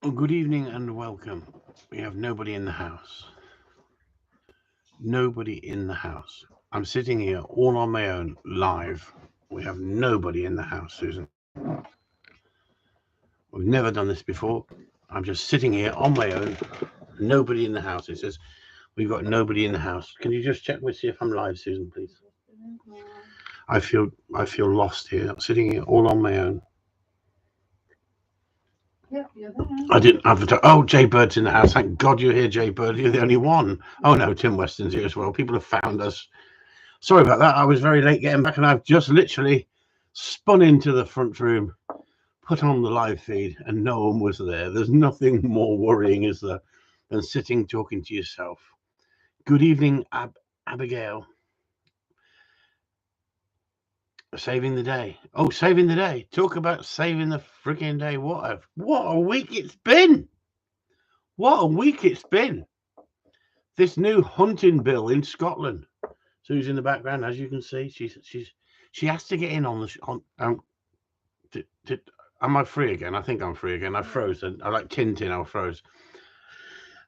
Well, good evening and welcome. We have nobody in the house. Nobody in the house. I'm sitting here all on my own, live. We have nobody in the house, Susan. We've never done this before. I'm just sitting here on my own. Nobody in the house. It says we've got nobody in the house. Can you just check with see if I'm live, Susan, please? I feel I feel lost here, sitting here all on my own. Yep, you're there. I didn't advertise. Oh, Jay Bird's in the house. Thank God you're here, Jay Bird. You're the only one. Oh no, Tim Weston's here as well. People have found us. Sorry about that. I was very late getting back, and I've just literally spun into the front room, put on the live feed, and no one was there. There's nothing more worrying, is there, than sitting talking to yourself. Good evening, Abigail. Saving the day. Oh, saving the day. Talk about saving the freaking day. What a week it's been. What a week it's been. This new hunting bill in Scotland. Sue's in the background, as you can see. She has to get in on the on. To, to, am I free again? I think I'm free again. I froze. And I like Tintin. I froze.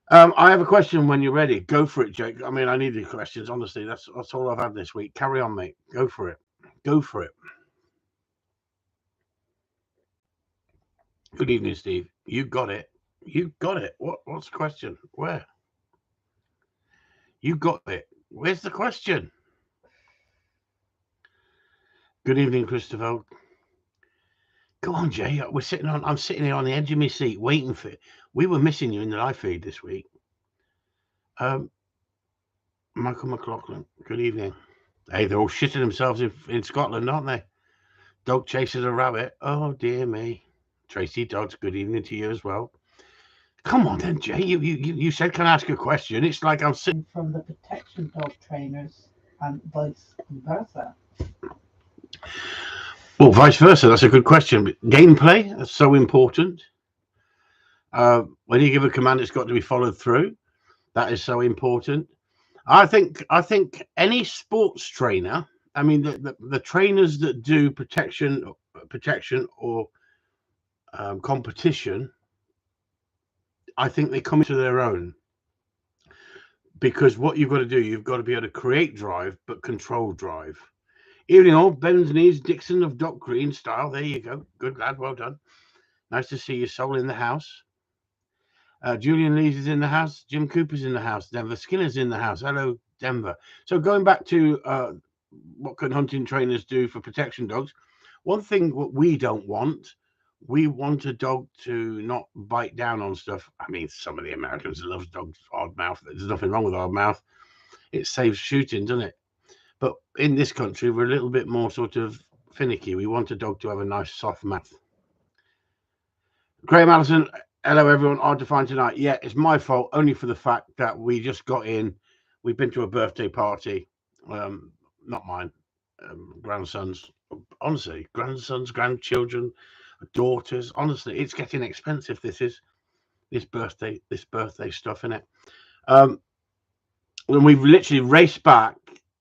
I have a question when you're ready. Go for it, Jake. I mean, I need the questions. Honestly, that's all I've had this week. Carry on, mate. Go for it. Go for it. Good evening, Steve. You got it. You got it. What's the question? Where? You got it. Where's the question? Good evening, Christopher. Go on, Jay. I'm sitting here on the edge of my seat waiting for it. We were missing you in the live feed this week. Um, Michael McLaughlin. Good evening. Hey, they're all shitting themselves in Scotland, aren't they? Dog chases a rabbit. Oh dear me. Tracy Dodds. Good evening to you as well. Come on then, Jay. You said can I ask a question? It's like I'm sitting. From the protection dog trainers and vice versa. Well, vice versa. That's a good question. Gameplay. That's so important. When you give a command, it's got to be followed through. That is so important. I think any sports trainer. I mean, the trainers that do protection or competition. I think they come into their own because what you've got to do, you've got to be able to create drive but control drive. Evening all, Ben's knees, Dixon of Dock Green style. There you go. Good lad, well done. Nice to see your soul in the house. Julian Lees is in the house. Jim Cooper's in the house. Denver Skinner's in the house. Hello, Denver. So going back to what can hunting trainers do for protection dogs? One thing what we want a dog to not bite down on stuff. I mean, some of the Americans love dogs odd mouth. There's nothing wrong with odd mouth. It saves shooting, doesn't it? But in this country, we're a little bit more sort of finicky. We want a dog to have a nice soft mouth. Graham Allison, hello everyone. Hard to find tonight. Yeah, it's my fault only for the fact that we just got in. We've been to a birthday party. Not mine. Grandsons. Honestly, grandsons, grandchildren, daughters. Honestly, it's getting expensive. This birthday stuff in it. Um, when we've literally raced back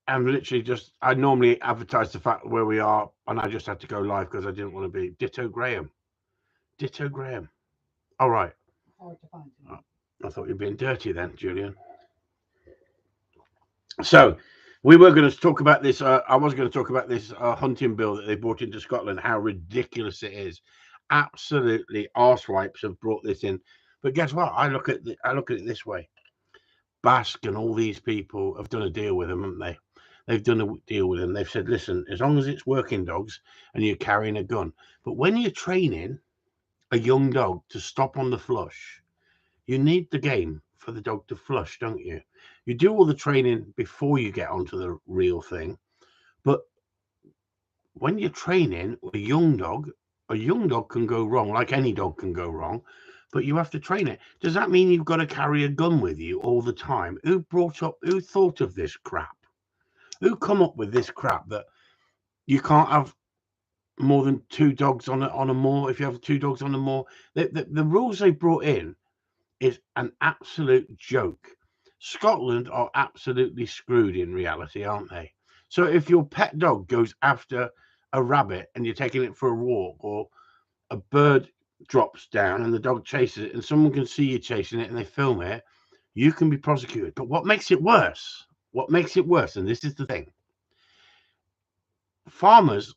and literally just, I normally advertise the fact where we are, and I just had to go live because I didn't want to be Ditto Graham. Ditto Graham. All right. Hard to find Oh, tonight. I thought you'd been dirty then, Julian. So we were going to talk about this. I was going to talk about this hunting bill that they brought into Scotland. How ridiculous it is! Absolutely, arsewipes have brought this in. But guess what? I look at it this way. Basque and all these people have done a deal with them, haven't they? They've done a deal with them. They've said, listen, as long as it's working dogs and you're carrying a gun, but when you're training a young dog to stop on the flush, you need the game for the dog to flush, don't you? You do all the training before you get onto the real thing. But when you're training a young dog can go wrong, like any dog can go wrong, but you have to train it. Does that mean you've got to carry a gun with you all the time? Who thought of this crap? Who come up with this crap that you can't have more than two dogs on a moor if you have two dogs on a moor? The rules they brought in is an absolute joke. Scotland are absolutely screwed in reality, aren't they? So if your pet dog goes after a rabbit and you're taking it for a walk, or a bird drops down and the dog chases it, and someone can see you chasing it and they film it, you can be prosecuted. But what makes it worse? And this is the thing: farmers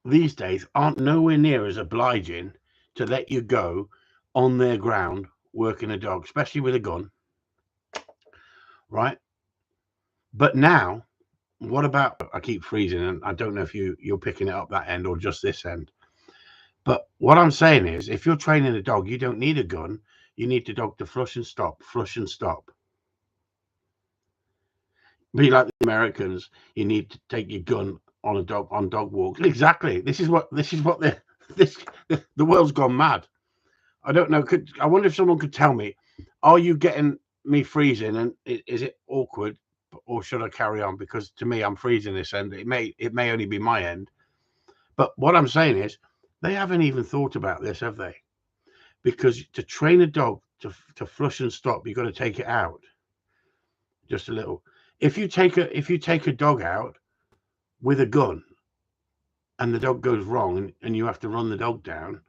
these days aren't nowhere near as obliging to let you go on their ground working a dog, especially with a gun, right? But now, what about, I keep freezing, and I don't know if you're picking it up that end or just this end. But what I'm saying is, if you're training a dog, you don't need a gun. You need the dog to flush and stop, flush and stop. Be like the Americans. You need to take your gun on a dog on dog walks. Exactly. This is what the world's gone mad. I don't know. I wonder if someone could tell me, are you getting me freezing, and is it awkward, or should I carry on? Because to me, I'm freezing this end. It may only be my end. But what I'm saying is, they haven't even thought about this, have they? Because to train a dog to flush and stop, you've got to take it out just a little. If you take a dog out with a gun and the dog goes wrong and you have to run the dog down,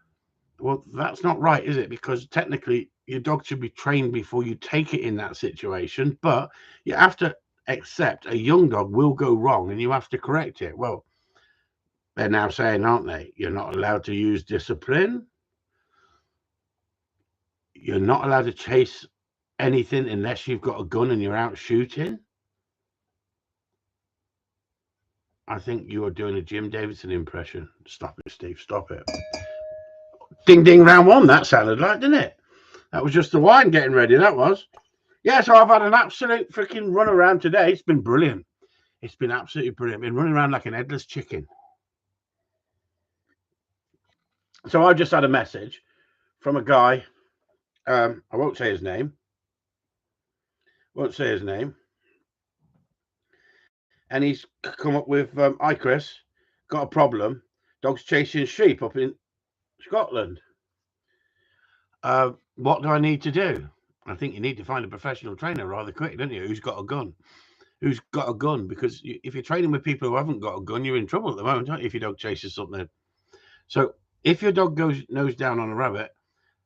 well, that's not right, is it? Because technically your dog should be trained before you take it in that situation. But you have to accept a young dog will go wrong and you have to correct it. Well, they're now saying, aren't they? You're not allowed to use discipline. You're not allowed to chase anything unless you've got a gun and you're out shooting. I think you are doing a Jim Davidson impression. Stop it, Steve. Stop it. Ding, ding, round one. That sounded like, didn't it? That was just the wine getting ready. That was. Yeah, so I've had an absolute freaking run around today. It's been brilliant. It's been absolutely brilliant. I've been running around like an headless chicken. So I just had a message from a guy. I won't say his name. And he's come up with, hi Chris, got a problem. Dogs chasing sheep up in Scotland. What do I need to do? I think you need to find a professional trainer rather quick, don't you? Who's got a gun? Because if you're training with people who haven't got a gun, you're in trouble at the moment, aren't you, if your dog chases something? So if your dog goes nose down on a rabbit,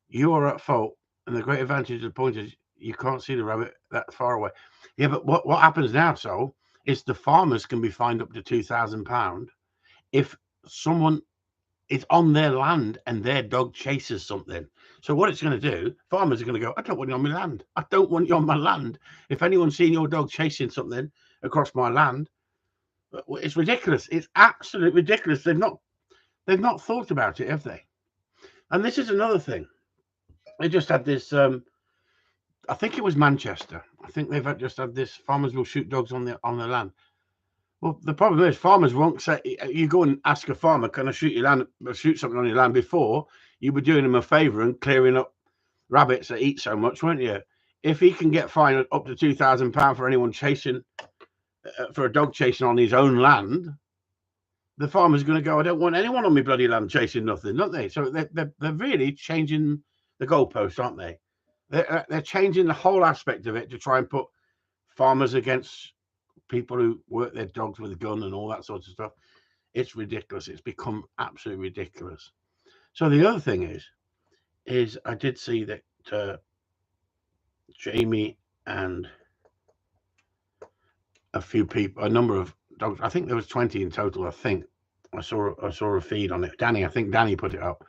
you are at fault. And the great advantage of the point is you can't see the rabbit that far away. Yeah, but what happens now, so, is the farmers can be fined up to £2,000 if someone is on their land and their dog chases something. So what it's going to do, farmers are going to go, I don't want you on my land. I don't want you on my land. If anyone's seen your dog chasing something across my land, it's ridiculous. It's absolutely ridiculous. They've not thought about it, have they? And this is another thing. They just had this, I think it was Manchester. I think they've just had this, farmers will shoot dogs on their land. Well, the problem is farmers won't say, you go and ask a farmer, can I shoot something on your land, before you were doing him a favour and clearing up rabbits that eat so much, weren't you? If he can get fined up to £2,000 for anyone for a dog chasing on his own land, the farmer's going to go, I don't want anyone on my bloody land chasing nothing, don't they? So they're really changing the goalposts, aren't they? They're changing the whole aspect of it to try and put farmers against people who work their dogs with a gun and all that sort of stuff. It's ridiculous. It's become absolutely ridiculous. So the other thing is I did see that Jamie and a number of dogs, I think there was 20 in total. I think I saw a feed on it. I think Danny put it up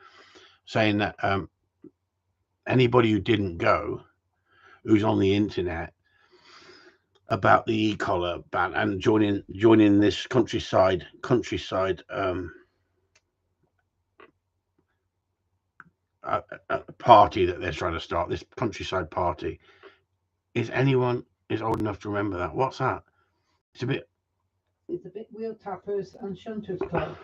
saying that anybody who didn't go, who's on the internet, about the e-collar ban and joining this countryside party that they're trying to start, this countryside party. Is anyone old enough to remember that? What's that? It's a bit Wheel Tappers and Shunters Club.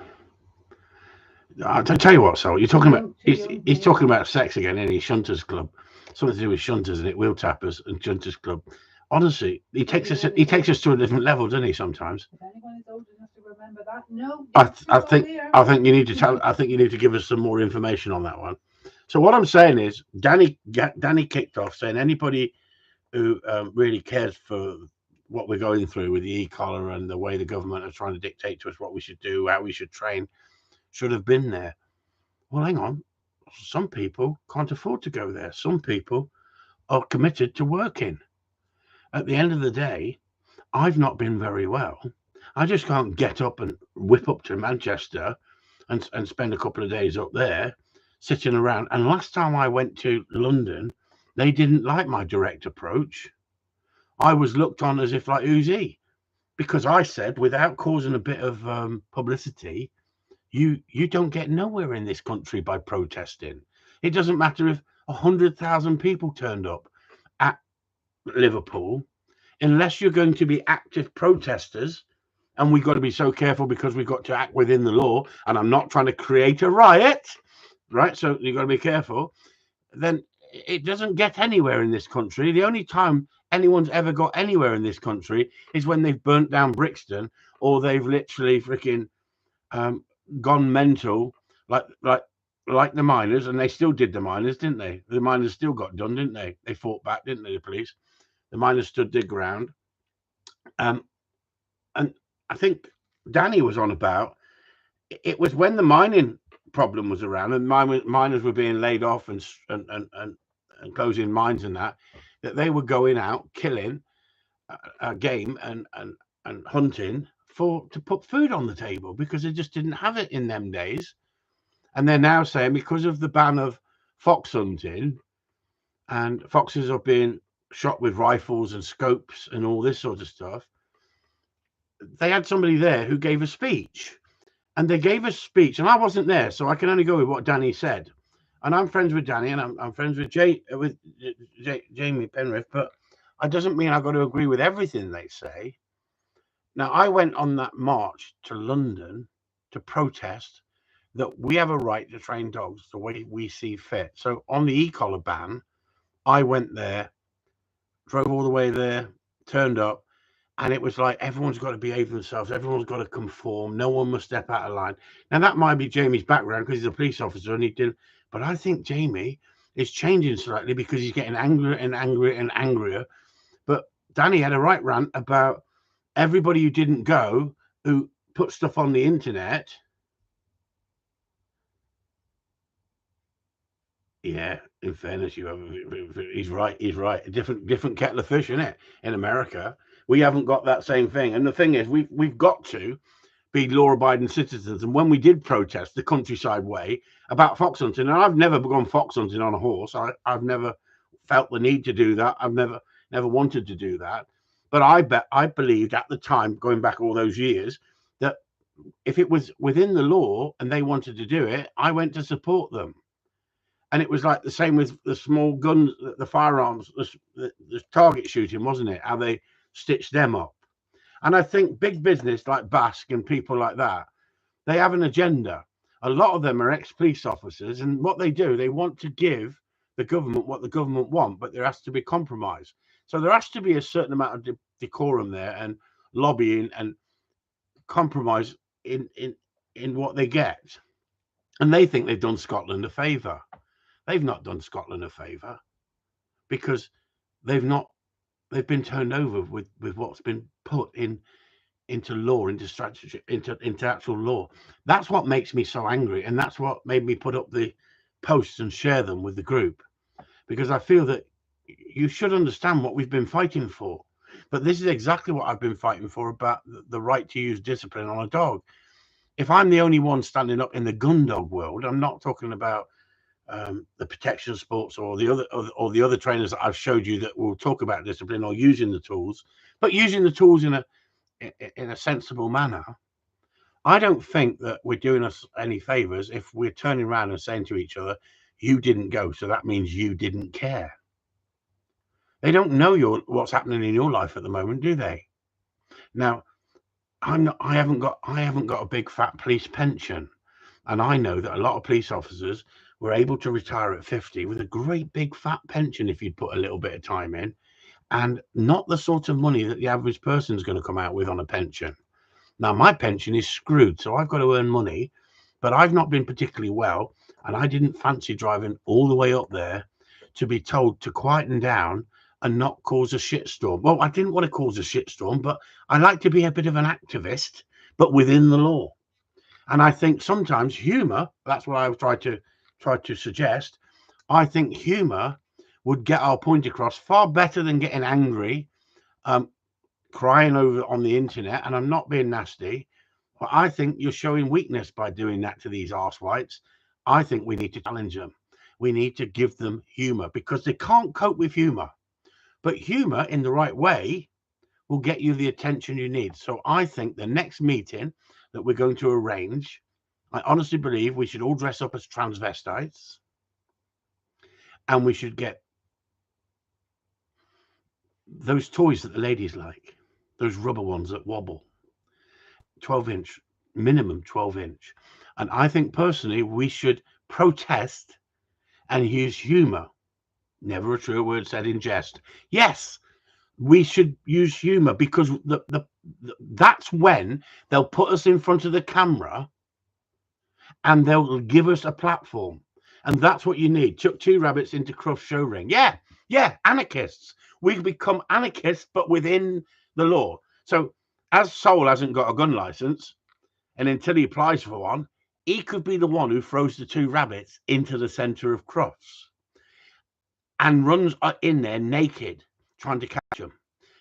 I'll tell you what, so you're talking about, he's talking about sex again, isn't he? Shunters Club, something to do with shunters, and it? Wheel Tappers and Shunters Club. Honestly, he takes us to a different level, doesn't he? Sometimes. If anyone is old enough to remember that, no. I think you need to give us some more information on that one. So what I'm saying is, Danny kicked off saying anybody who really cares for what we're going through with the e-collar and the way the government are trying to dictate to us what we should do, how we should train, should have been there. Well, hang on. some people can't afford to go there. Some people are committed to working. At the end of the day, I've not been very well. I just can't get up and whip up to Manchester and spend a couple of days up there sitting around. And last time I went to London, they didn't like my direct approach. I was looked on as if like, who's he? Because I said, without causing a bit of publicity, you don't get nowhere in this country by protesting. It doesn't matter if 100,000 people turned up at Liverpool, unless you're going to be active protesters. And we've got to be so careful because we've got to act within the law. And I'm not trying to create a riot, right? So you've got to be careful. Then it doesn't get anywhere in this country. The only time anyone's ever got anywhere in this country is when they've burnt down Brixton, or they've literally freaking gone mental, like the miners. And they still did the miners, didn't they? The miners still got done, didn't they? They fought back, didn't they? The police, the miners stood their ground. And I think Danny was on about it was when the mining problem was around and miners were being laid off and closing mines and that they were going out killing game and hunting to put food on the table because they just didn't have it in them days. And they're now saying because of the ban of fox hunting and foxes are being shot with rifles and scopes and all this sort of stuff, they had somebody there who gave a speech. And they gave a speech, and I wasn't there, so I can only go with what Danny said. And I'm friends with Danny, and I'm friends with Jamie Penrith, but it doesn't mean I've got to agree with everything they say. Now, I went on that march to London to protest that we have a right to train dogs the way we see fit. So on the e-collar ban, I went there, drove all the way there, turned up, and it was like everyone's got to behave themselves. Everyone's got to conform. No one must step out of line. Now, that might be Jamie's background because he's a police officer and he did. But I think Jamie is changing slightly because he's getting angrier and angrier and angrier. But Danny had a right rant about everybody who didn't go, who put stuff on the internet. Yeah, in fairness, he's right. He's right. A different kettle of fish, isn't it? In America, we haven't got that same thing. And the thing is, we've got to be law-abiding citizens. And when we did protest the countryside way about fox hunting, and I've never gone fox hunting on a horse. I've never felt the need to do that. I've never wanted to do that. But I believed at the time, going back all those years, that if it was within the law and they wanted to do it, I went to support them. And it was like the same with the small guns, the firearms, the target shooting, wasn't it? How they stitched them up. And I think big business like Basque and people like that, they have an agenda. A lot of them are ex-police officers, and what they do, they want to give the government what the government want, but there has to be compromise. So there has to be a certain amount of decorum there and lobbying and compromise in what they get. And they think they've done Scotland a favour. They've not done Scotland a favour because they've been turned over with what's been put into law, into strategy, into actual law. That's what makes me so angry, and that's what made me put up the posts and share them with the group, because I feel that you should understand what we've been fighting for. But this is exactly what I've been fighting for, about the right to use discipline on a dog. If I'm the only one standing up in the gun dog world, I'm not talking about the protection sports or the other trainers that I've showed you that will talk about discipline or using the tools, but using the tools in a sensible manner. I don't think that we're doing us any favors if we're turning around and saying to each other, you didn't go, so that means you didn't care. They don't know what's happening in your life at the moment, do they? Now, I haven't got a big fat police pension, and I know that a lot of police officers were able to retire at 50 with a great big fat pension if you'd put a little bit of time in, and not the sort of money that the average person is going to come out with on a pension. Now, my pension is screwed, so I've got to earn money, but I've not been particularly well, and I didn't fancy driving all the way up there to be told to quieten down and not cause a shitstorm. Well, I didn't want to cause a shitstorm, but I like to be a bit of an activist, but within the law. And I think sometimes humor, that's what I try tried to suggest, I think humor would get our point across far better than getting angry, crying over on the internet. And I'm not being nasty, but I think you're showing weakness by doing that to these arsewipes. I think we need to challenge them. We need to give them humor because they can't cope with humor. But humor in the right way will get you the attention you need. So I think the next meeting that we're going to arrange, I honestly believe we should all dress up as transvestites and we should get those toys that the ladies like, those rubber ones that wobble, 12-inch, minimum 12-inch. And I think personally we should protest and use humor. Never a true word said in jest. Yes, we should use humor because that's when they'll put us in front of the camera and they'll give us a platform. And that's what you need. Chuck two rabbits into Cruft's show ring. Yeah, anarchists. We become anarchists, but within the law. So as Soul hasn't got a gun license, and until he applies for one, he could be the one who throws the two rabbits into the center of Crufts and runs in there naked, trying to catch them.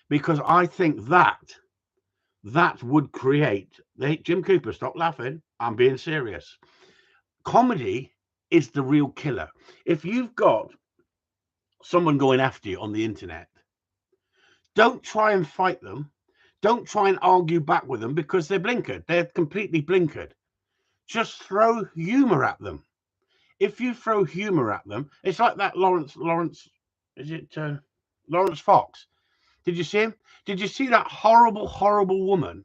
Because I think that would create... Jim Cooper, stop laughing. I'm being serious. Comedy is the real killer. If you've got someone going after you on the internet, don't try and fight them. Don't try and argue back with them because they're blinkered. They're completely blinkered. Just throw humor at them. If you throw humor at them, it's like that Lawrence, is it Lawrence Fox? Did you see him? Did you see that horrible woman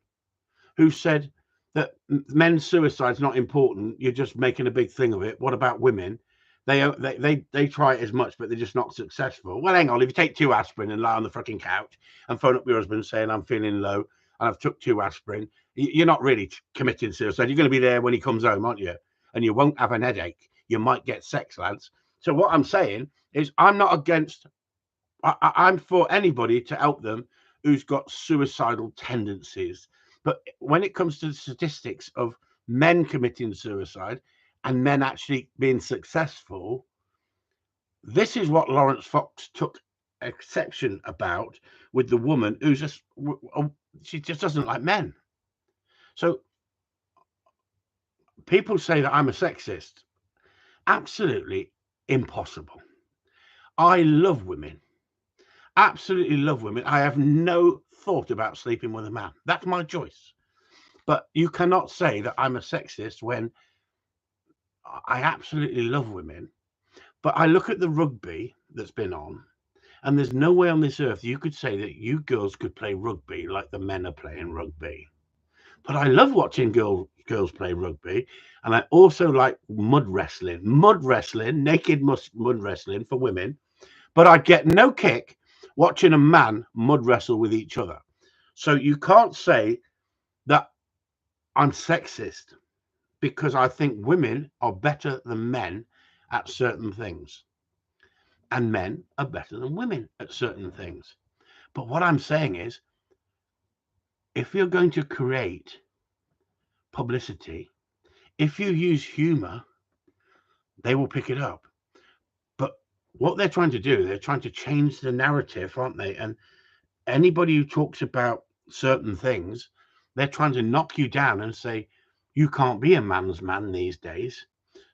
who said that men's suicide is not important? You're just making a big thing of it. What about women? They try it as much, but they're just not successful. Well, hang on. If you take 2 aspirin and lie on the fucking couch and phone up your husband saying I'm feeling low and I've took 2 aspirin, you're not really committing suicide. You're going to be there when he comes home, aren't you? And you won't have an headache. You might get sex, lads. So what I'm saying is I'm not against... I'm for anybody to help them who's got suicidal tendencies. But when it comes to the statistics of men committing suicide and men actually being successful, this is what Lawrence Fox took exception about with the woman who's just... she just doesn't like men. So people say that I'm a sexist. Absolutely impossible. I love women. Absolutely love women. I have no thought about sleeping with a man. That's my choice. But you cannot say that I'm a sexist when I absolutely love women. But I look at the rugby that's been on, and there's no way on this earth you could say that you girls could play rugby like the men are playing rugby. But I love watching girls play rugby, and I also like mud wrestling, naked mud wrestling for women. But I get no kick watching a man mud wrestle with each other. So you can't say that I'm sexist because I think women are better than men at certain things. And men are better than women at certain things. But what I'm saying is, if you're going to create publicity, if you use humor, they will pick it up. But what they're trying to do, they're trying to change the narrative, aren't they? And anybody who talks about certain things, they're trying to knock you down and say you can't be a man's man these days.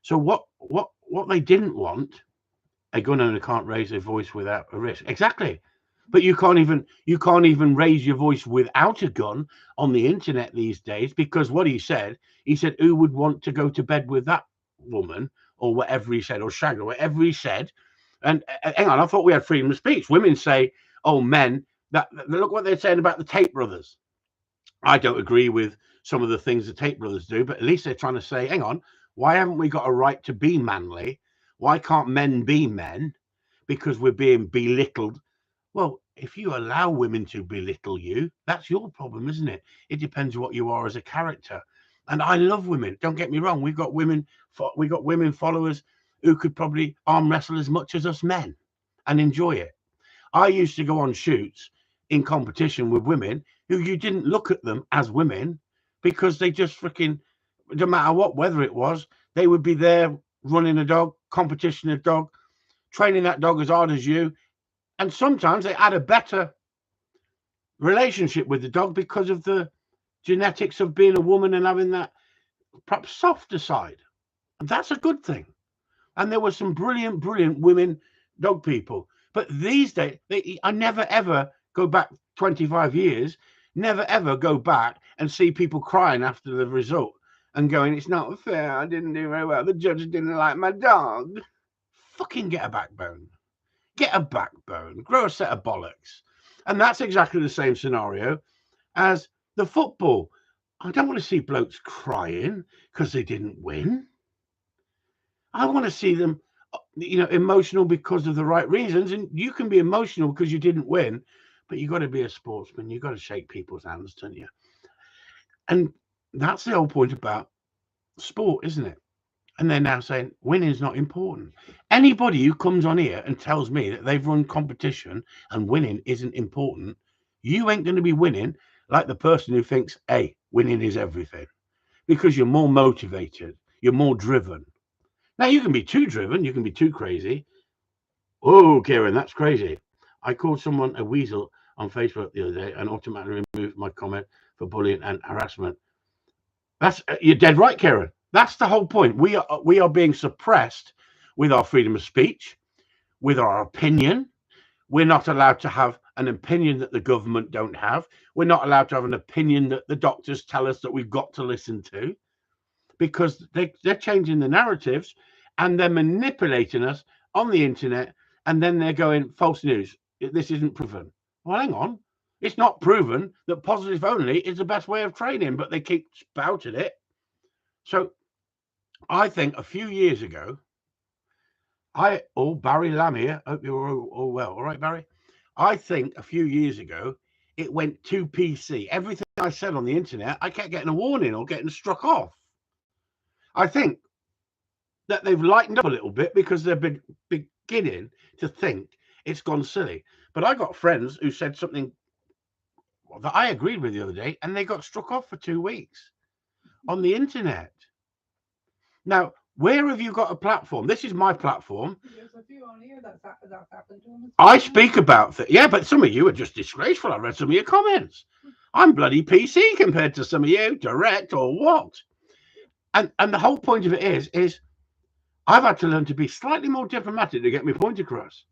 So what they didn't want, a gun owner can't raise their voice without a risk. Exactly. But you can't even raise your voice without a gun on the internet these days, because what he said, who would want to go to bed with that woman, or whatever he said, or shag, or whatever he said. And hang on, I thought we had freedom of speech. Women say, oh, men, that look what they're saying about the Tate brothers. I don't agree with some of the things the Tate brothers do, but at least they're trying to say, hang on, why haven't we got a right to be manly? Why can't men be men? Because we're being belittled. Well, if you allow women to belittle you, that's your problem, isn't it? It depends what you are as a character. And I love women. Don't get me wrong. We've got women followers who could probably arm wrestle as much as us men and enjoy it. I used to go on shoots in competition with women who you didn't look at them as women because they just freaking, no matter what weather it was, they would be there running a dog, competition a dog, training that dog as hard as you. And sometimes they add a better relationship with the dog because of the genetics of being a woman and having that perhaps softer side. And that's a good thing. And there were some brilliant, brilliant women dog people. But these days, I never ever go back 25 years, never ever go back and see people crying after the result and going, it's not fair, I didn't do very well, the judge didn't like my dog. Fucking get a backbone. Get a backbone. Grow a set of bollocks. And that's exactly the same scenario as the football. I don't want to see blokes crying because they didn't win. I want to see them, emotional because of the right reasons. And you can be emotional because you didn't win, but you got to be a sportsman. You got to shake people's hands, don't you? And that's the whole point about sport, isn't it? And they're now saying winning is not important. Anybody who comes on here and tells me that they've run competition and winning isn't important, you ain't going to be winning like the person who thinks, hey, winning is everything, because you're more motivated, you're more driven. Now, you can be too driven, you can be too crazy. Oh, Kieran, that's crazy. I called someone a weasel on Facebook the other day and automatically removed my comment for bullying and harassment. You're dead right, Kieran. That's the whole point. We are being suppressed with our freedom of speech, with our opinion. We're not allowed to have an opinion that the government don't have. We're not allowed to have an opinion that the doctors tell us that we've got to listen to, because they're changing the narratives and they're manipulating us on the internet. And then they're going, false news. This isn't proven. Well, hang on. It's not proven that positive only is the best way of training, but they keep spouting it. So I think a few years ago, Barry Lamb here. Hope you're all well. All right, Barry. I think a few years ago, it went too PC. Everything I said on the internet, I kept getting a warning or getting struck off. I think that they've lightened up a little bit because they've been beginning to think it's gone silly. But I got friends who said something that I agreed with the other day, and they got struck off for 2 weeks on the internet. Now, where have you got a platform? This is my platform. There's a few on here that's happened to them. I speak about that. Yeah, but some of you are just disgraceful. I read some of your comments. I'm bloody PC compared to some of you, direct or what? And the whole point of it is I've had to learn to be slightly more diplomatic to get my point across.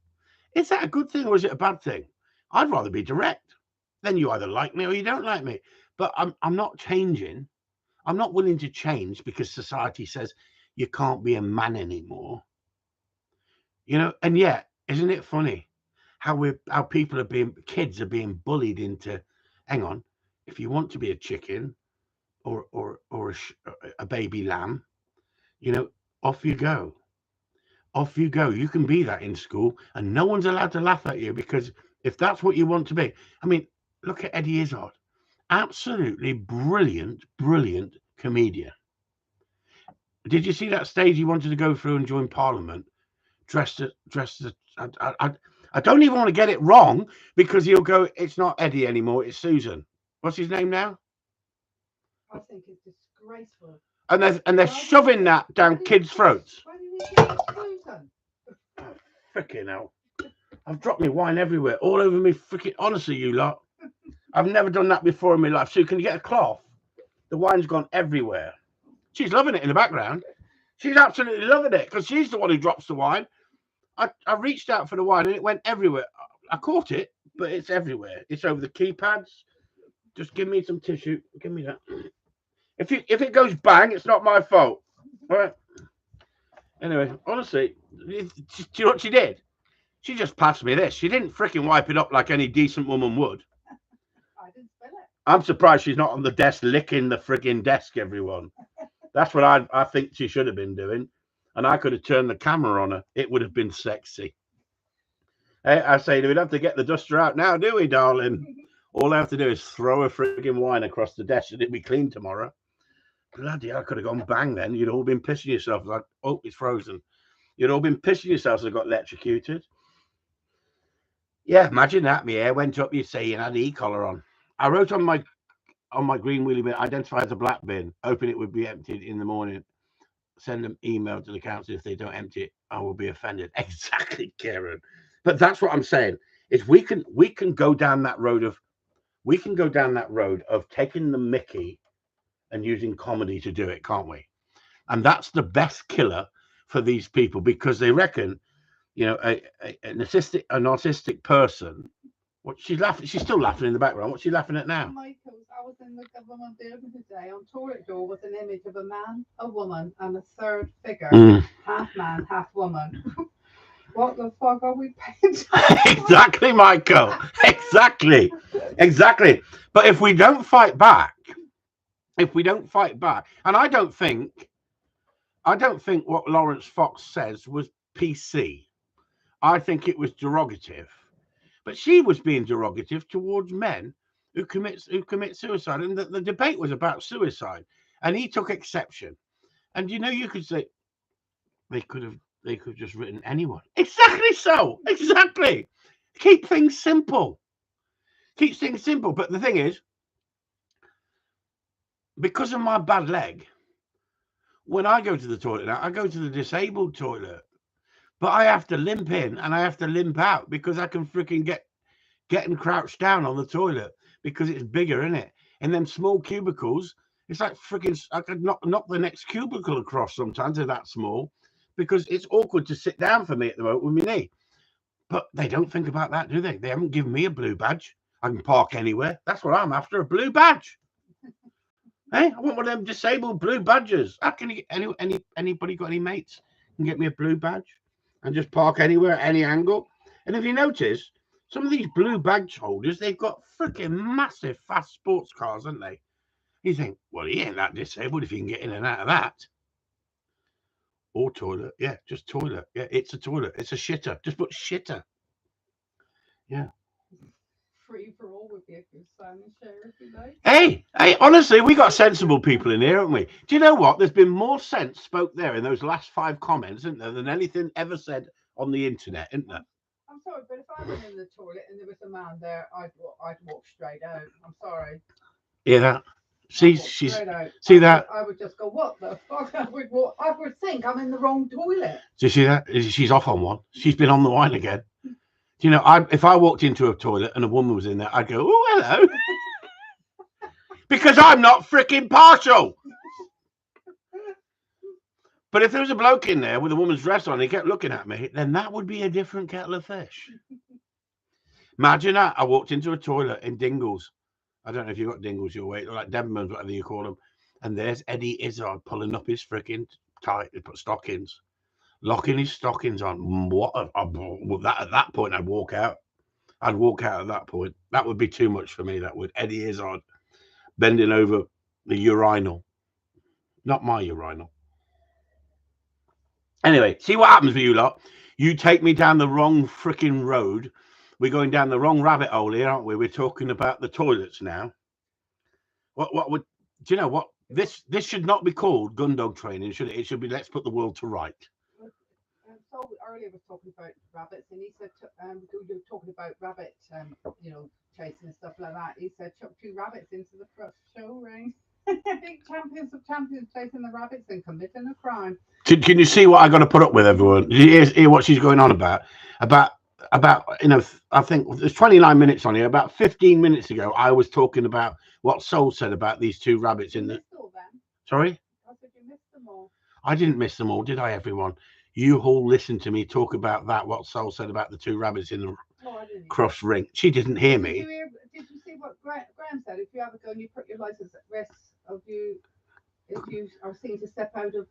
Is that a good thing or is it a bad thing? I'd rather be direct. Then you either like me or you don't like me. But I'm not changing. I'm not willing to change because society says you can't be a man anymore. And yet, isn't it funny how people are kids are being bullied into, hang on, if you want to be a chicken or a baby lamb, off you go. Off you go. You can be that in school and no one's allowed to laugh at you, because if that's what you want to be. I mean, look at Eddie Izzard. Absolutely brilliant, brilliant comedian. Did you see that stage he wanted to go through and join Parliament dressed as I don't even want to get it wrong, because he'll go, it's not Eddie anymore, it's Susan. What's his name now? I think it's disgraceful. And they're shoving that down kids' throats. Why did he choose Susan? Freaking hell. I've dropped my wine everywhere, all over me. Freaking, honestly, you lot. I've never done that before in my life. Sue, can you get a cloth? The wine's gone everywhere. She's loving it in the background. She's absolutely loving it because she's the one who drops the wine. I reached out for the wine and it went everywhere. I caught it, but it's everywhere. It's over the keypads. Just give me some tissue. Give me that. If it goes bang, it's not my fault. All right. Anyway, honestly, do you know what she did? She just passed me this. She didn't freaking wipe it up like any decent woman would. I didn't spill it. I'm surprised she's not on the desk licking the frigging desk, everyone. That's what I think she should have been doing. And I could have turned the camera on her. It would have been sexy. Hey, I say, do we have to get the duster out now, do we, darling? All I have to do is throw a frigging wine across the desk and it'll be clean tomorrow. Bloody hell, I could have gone bang then. You'd all been pissing yourself like, oh, it's frozen. You'd all been pissing yourselves and got electrocuted. Yeah, imagine that. My hair went up, you'd say you had an e-collar on. I wrote on my green wheelie bin, identify as a black bin, hoping it would be emptied in the morning. send an email to the council if they don't empty it. I will be offended. Exactly, Karen. But that's what I'm saying. Is we can go down that road of taking the Mickey and using comedy to do it, can't we? And that's the best killer for these people, because they reckon, an autistic person. What, she's laughing? She's still laughing in the background. What's she laughing at now? Michael's, I was in the government building today. On toilet door was an image of a man, a woman, and a third figure, half man, half woman. What the fuck are we paying? Exactly, Michael. Exactly. But if we don't fight back, and I don't think what Lawrence Fox says was PC. I think it was derogative. But she was being derogative towards men who commit suicide, and the debate was about suicide, and he took exception. And you could say they could have just written anyone. Exactly so. Exactly. Keep things simple. But the thing is, because of my bad leg, when I go to the toilet now, I go to the disabled toilet, but I have to limp in and I have to limp out because I can freaking getting crouched down on the toilet because it's bigger, isn't it? And them small cubicles, it's like freaking, I could knock the next cubicle across sometimes. They're that small, because it's awkward to sit down for me at the moment with my knee. But they don't think about that, do they? They haven't given me a blue badge. I can park anywhere. That's what I'm after, a blue badge. Hey, I want one of them disabled blue badges. How can you get anybody got any mates can get me a blue badge and just park anywhere at any angle? And if you notice, some of these blue badge holders, they've got freaking massive fast sports cars, haven't they? You think, well, he ain't that disabled if he can get in and out of that. Or toilet. Yeah, just toilet. Yeah, it's a toilet. It's a shitter. Just put shitter. Yeah. Free for all with you, Simon Share, if you like. Hey, honestly, we got sensible people in here, haven't we? Do you know what? There's been more sense spoke there in those last 5 comments, isn't there, than anything ever said on the internet, isn't there? I'm sorry, but if I went in the toilet and there was a man there, I'd walk straight out. I'm sorry. Yeah, that. See, that? I would just go, what the fuck? I would think I'm in the wrong toilet. Do you see that? She's off on one. She's been on the wine again. Do you know, if I walked into a toilet and a woman was in there, I'd go, oh, hello. Because I'm not freaking partial. But if there was a bloke in there with a woman's dress on and he kept looking at me, then that would be a different kettle of fish. Imagine that. I walked into a toilet in Dingles. I don't know if you've got Dingles your way, like Debenhams, whatever you call them. And there's Eddie Izzard pulling up his freaking tight, put stockings, locking his stockings on. What? At that point, I'd walk out. At that point. That would be too much for me. That would. Eddie Izzard bending over the urinal. Not my urinal. Anyway, see what happens with you lot. You take me down the wrong freaking road. We're going down the wrong rabbit hole here, aren't we? We're talking about the toilets now. What would, do you know what? This should not be called Gundog training, should it? It should be let's put the world to right. So earlier was talking about rabbits, and he said, we were talking about rabbit, chasing and stuff like that. He said, chuck 2 rabbits into the show ring. Big champions of champions chasing the rabbits and committing a crime. Can you see what I got to put up with, everyone? Do you hear what she's going on about? I think there's 29 minutes on here. About 15 minutes ago, I was talking about what Soul said about these 2 rabbits in the. Sorry? I said you missed them all. I didn't miss them all, did I, everyone? You all listened to me talk about that, what Soul said about the 2 rabbits in the cross ring. She didn't hear me. Did you see what Graham said? If you have a go and you put your license at risk of if you are seen to step out of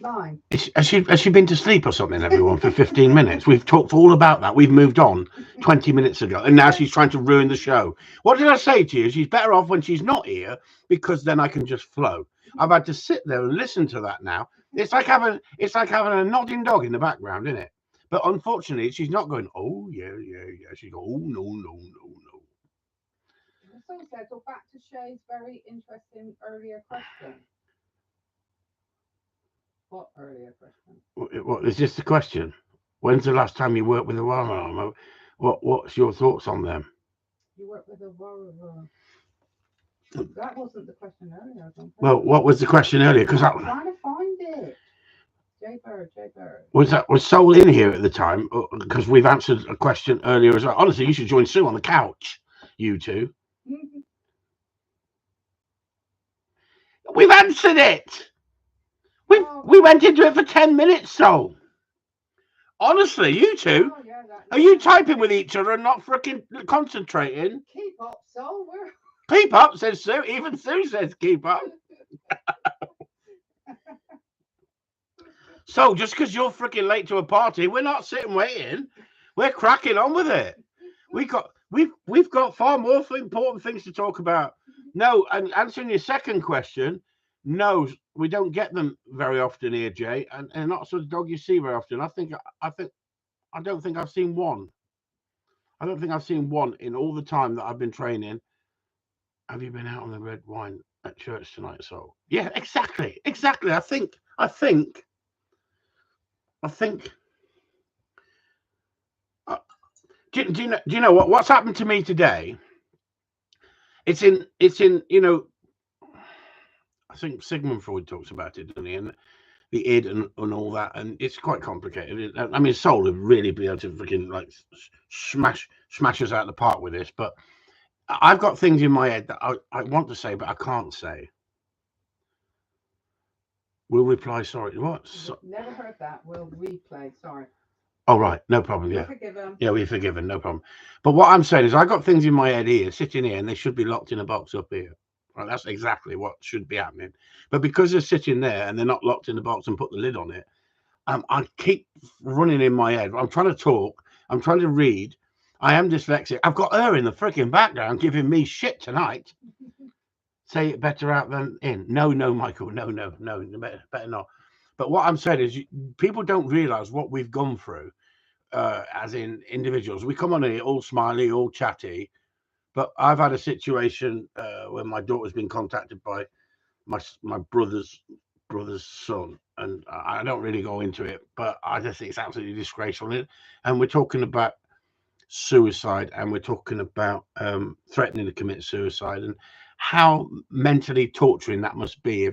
line. Has she been to sleep or something, everyone, for 15 minutes? We've talked all about that. We've moved on 20 minutes ago, and now she's trying to ruin the show. What did I say to you? She's better off when she's not here, because then I can just flow. I've had to sit there and listen to that now. It's like having a nodding dog in the background, isn't it? But unfortunately, she's not going, oh, yeah. She's going, oh, no. So said, so back to Shay's very interesting earlier question. What earlier question? What is this the question? When's the last time you worked with a warrior? What's your thoughts on them? You worked with a warrior. That wasn't the question earlier. I don't think. Well, what was the question earlier? Because I'm trying to find it. Bird, Jay Bird. Was Soul in here at the time? Because we've answered a question earlier as well. Honestly, you should join Sue on the couch, you two. We've answered it. We went into it for 10 minutes, Soul. Honestly, you two. Oh, yeah, Are you typing with each other and not freaking concentrating? Keep up, Soul. Keep up, says Sue. Even Sue says keep up. So just because you're freaking late to a party, we're not sitting waiting. We're cracking on with it. We've got far more important things to talk about. No, and answering your second question, no, we don't get them very often here, Jay, and not sort of dog you see very often. I don't think I've seen one. I don't think I've seen one in all the time that I've been training. Have you been out on the red wine at church tonight, Soul? Yeah, exactly. I think. Do you know what's happened to me today? It's in I think Sigmund Freud talks about it, doesn't he? And the id and all that, and it's quite complicated. I mean, Soul would really be able to freaking like smash us out of the park with this, but I've got things in my head that I want to say, but I can't say. We'll reply, sorry. What? Never heard that. We'll replay, sorry. Oh, right. No problem. Yeah. We're forgiven. No problem. But what I'm saying is I got things in my head here, sitting here, and they should be locked in a box up here. Right? That's exactly what should be happening. But because they're sitting there and they're not locked in the box and put the lid on it, I keep running in my head. I'm trying to talk. I'm trying to read. I am dyslexic. I've got her in the freaking background giving me shit tonight. Say it better out than in. No, Michael. No. Better not. But what I'm saying is people don't realize what we've gone through as in individuals. We come on here all smiley, all chatty. But I've had a situation where my daughter's been contacted by my brother's son. And I don't really go into it, but I just think it's absolutely disgraceful. And we're talking about suicide, and we're talking about threatening to commit suicide, and how mentally torturing that must be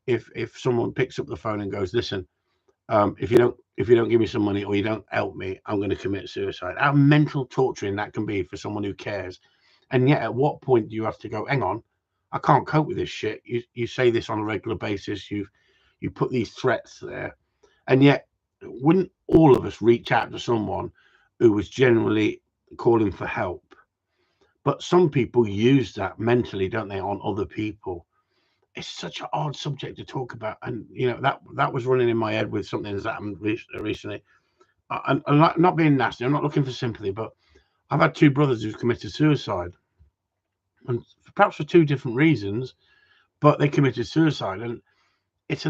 if someone picks up the phone and goes, listen, if you don't give me some money or you don't help me, I'm going to commit suicide. How mental torturing that can be for someone who cares. And yet at what point do you have to go, hang on, I can't cope with this shit. You say this on a regular basis, you put these threats there, and yet wouldn't all of us reach out to someone who was generally calling for help? But some people use that mentally, don't they, on other people? It's such an odd subject to talk about, and that was running in my head with something that's happened recently. I'm not being nasty. I'm not looking for sympathy, but I've had two brothers who've committed suicide, and perhaps for two different reasons, but they committed suicide, and it's a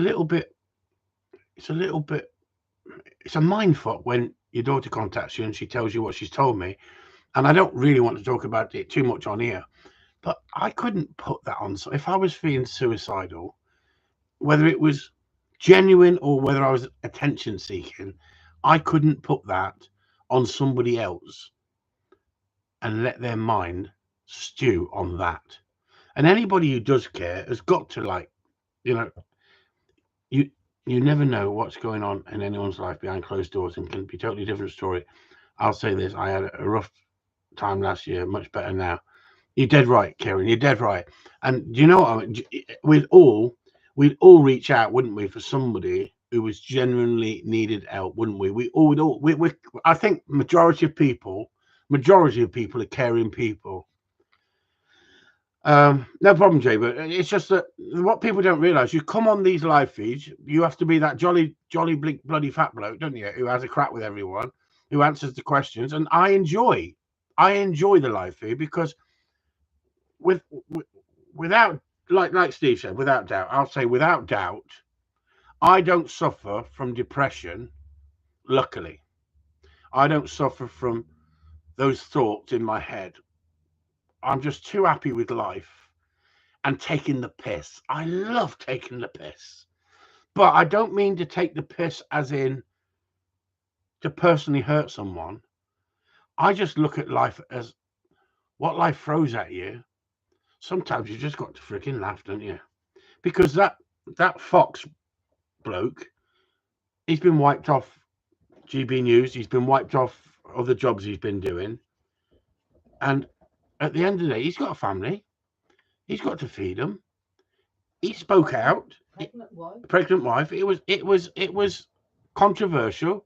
mind fuck when your daughter contacts you and she tells you what she's told me. And I don't really want to talk about it too much on here, but I couldn't put that on. So if I was feeling suicidal, whether it was genuine or whether I was attention seeking, I couldn't put that on somebody else and let their mind stew on that. And anybody who does care has got to, you never know what's going on in anyone's life behind closed doors, and can be a totally different story. I'll say this, I had a rough time last year, much better now. You're dead right, Karen. You're dead right. And do you know what I mean? We'd all reach out, wouldn't we, for somebody who was genuinely needed help, wouldn't we? I think majority of people are caring people. No problem, Jay. But it's just that what people don't realize, you come on these live feeds, you have to be that jolly blink bloody fat bloke, don't you? Who has a crack with everyone, who answers the questions, and I enjoy the live feed because without, like Steve said, without doubt, I'll say without doubt, I don't suffer from depression. Luckily, I don't suffer from those thoughts in my head. I'm just too happy with life and taking the piss. I love taking the piss, but I don't mean to take the piss as in to personally hurt someone. I just look at life as what life throws at you. Sometimes you just got to freaking laugh, don't you? Because that Fox bloke He's been wiped off GB News. He's been wiped off other jobs he's been doing. And at the end of the day, he's got a family. He's got to feed them. He spoke out. Pregnant wife. It was controversial.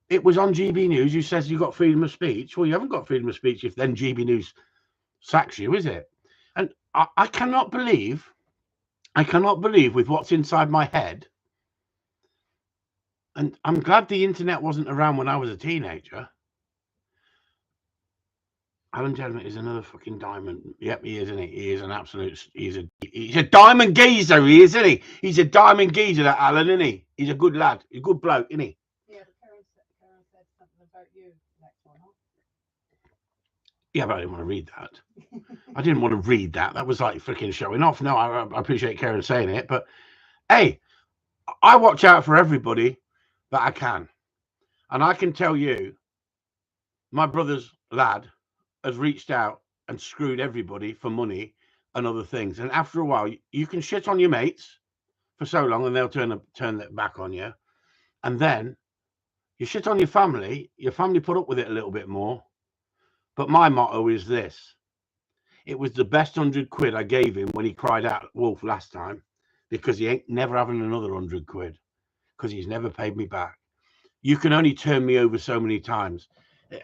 It was on GB News. Who says you got freedom of speech? Well, you haven't got freedom of speech if then GB News sacks you, is it? And I cannot believe with what's inside my head. And I'm glad the internet wasn't around when I was a teenager. Alan Gentleman is another fucking diamond. Yep, he is, isn't he? He is an absolute. He's a diamond geezer. He is, isn't he? He's a diamond geezer, that Alan, isn't he? He's a good lad. He's a good bloke, isn't he? Yeah, but Karen said something about you next one, huh? Yeah, but I didn't want to read that. I didn't want to read that. That was like freaking showing off. No, I appreciate Karen saying it, but hey, I watch out for everybody that I can, and I can tell you, my brother's lad has reached out and screwed everybody for money and other things. And after a while, you can shit on your mates for so long, and they'll turn it back on you. And then you shit on your family put up with it a little bit more. But my motto is this: it was the best 100 quid I gave him when he cried out wolf last time, because he ain't never having another 100 quid, because he's never paid me back. You can only turn me over so many times.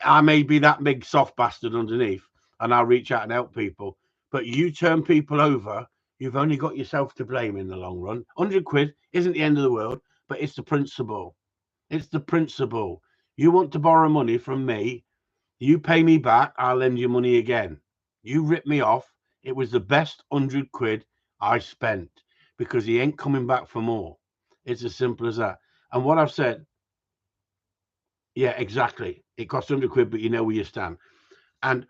I may be that big soft bastard underneath, and I'll reach out and help people. But you turn people over, you've only got yourself to blame in the long run. 100 quid isn't the end of the world, but it's the principle. It's the principle. You want to borrow money from me, you pay me back, I'll lend you money again. You rip me off, it was the best 100 quid I spent, because he ain't coming back for more. It's as simple as that. And what I've said, yeah, exactly. It costs 100 quid, but you know where you stand. And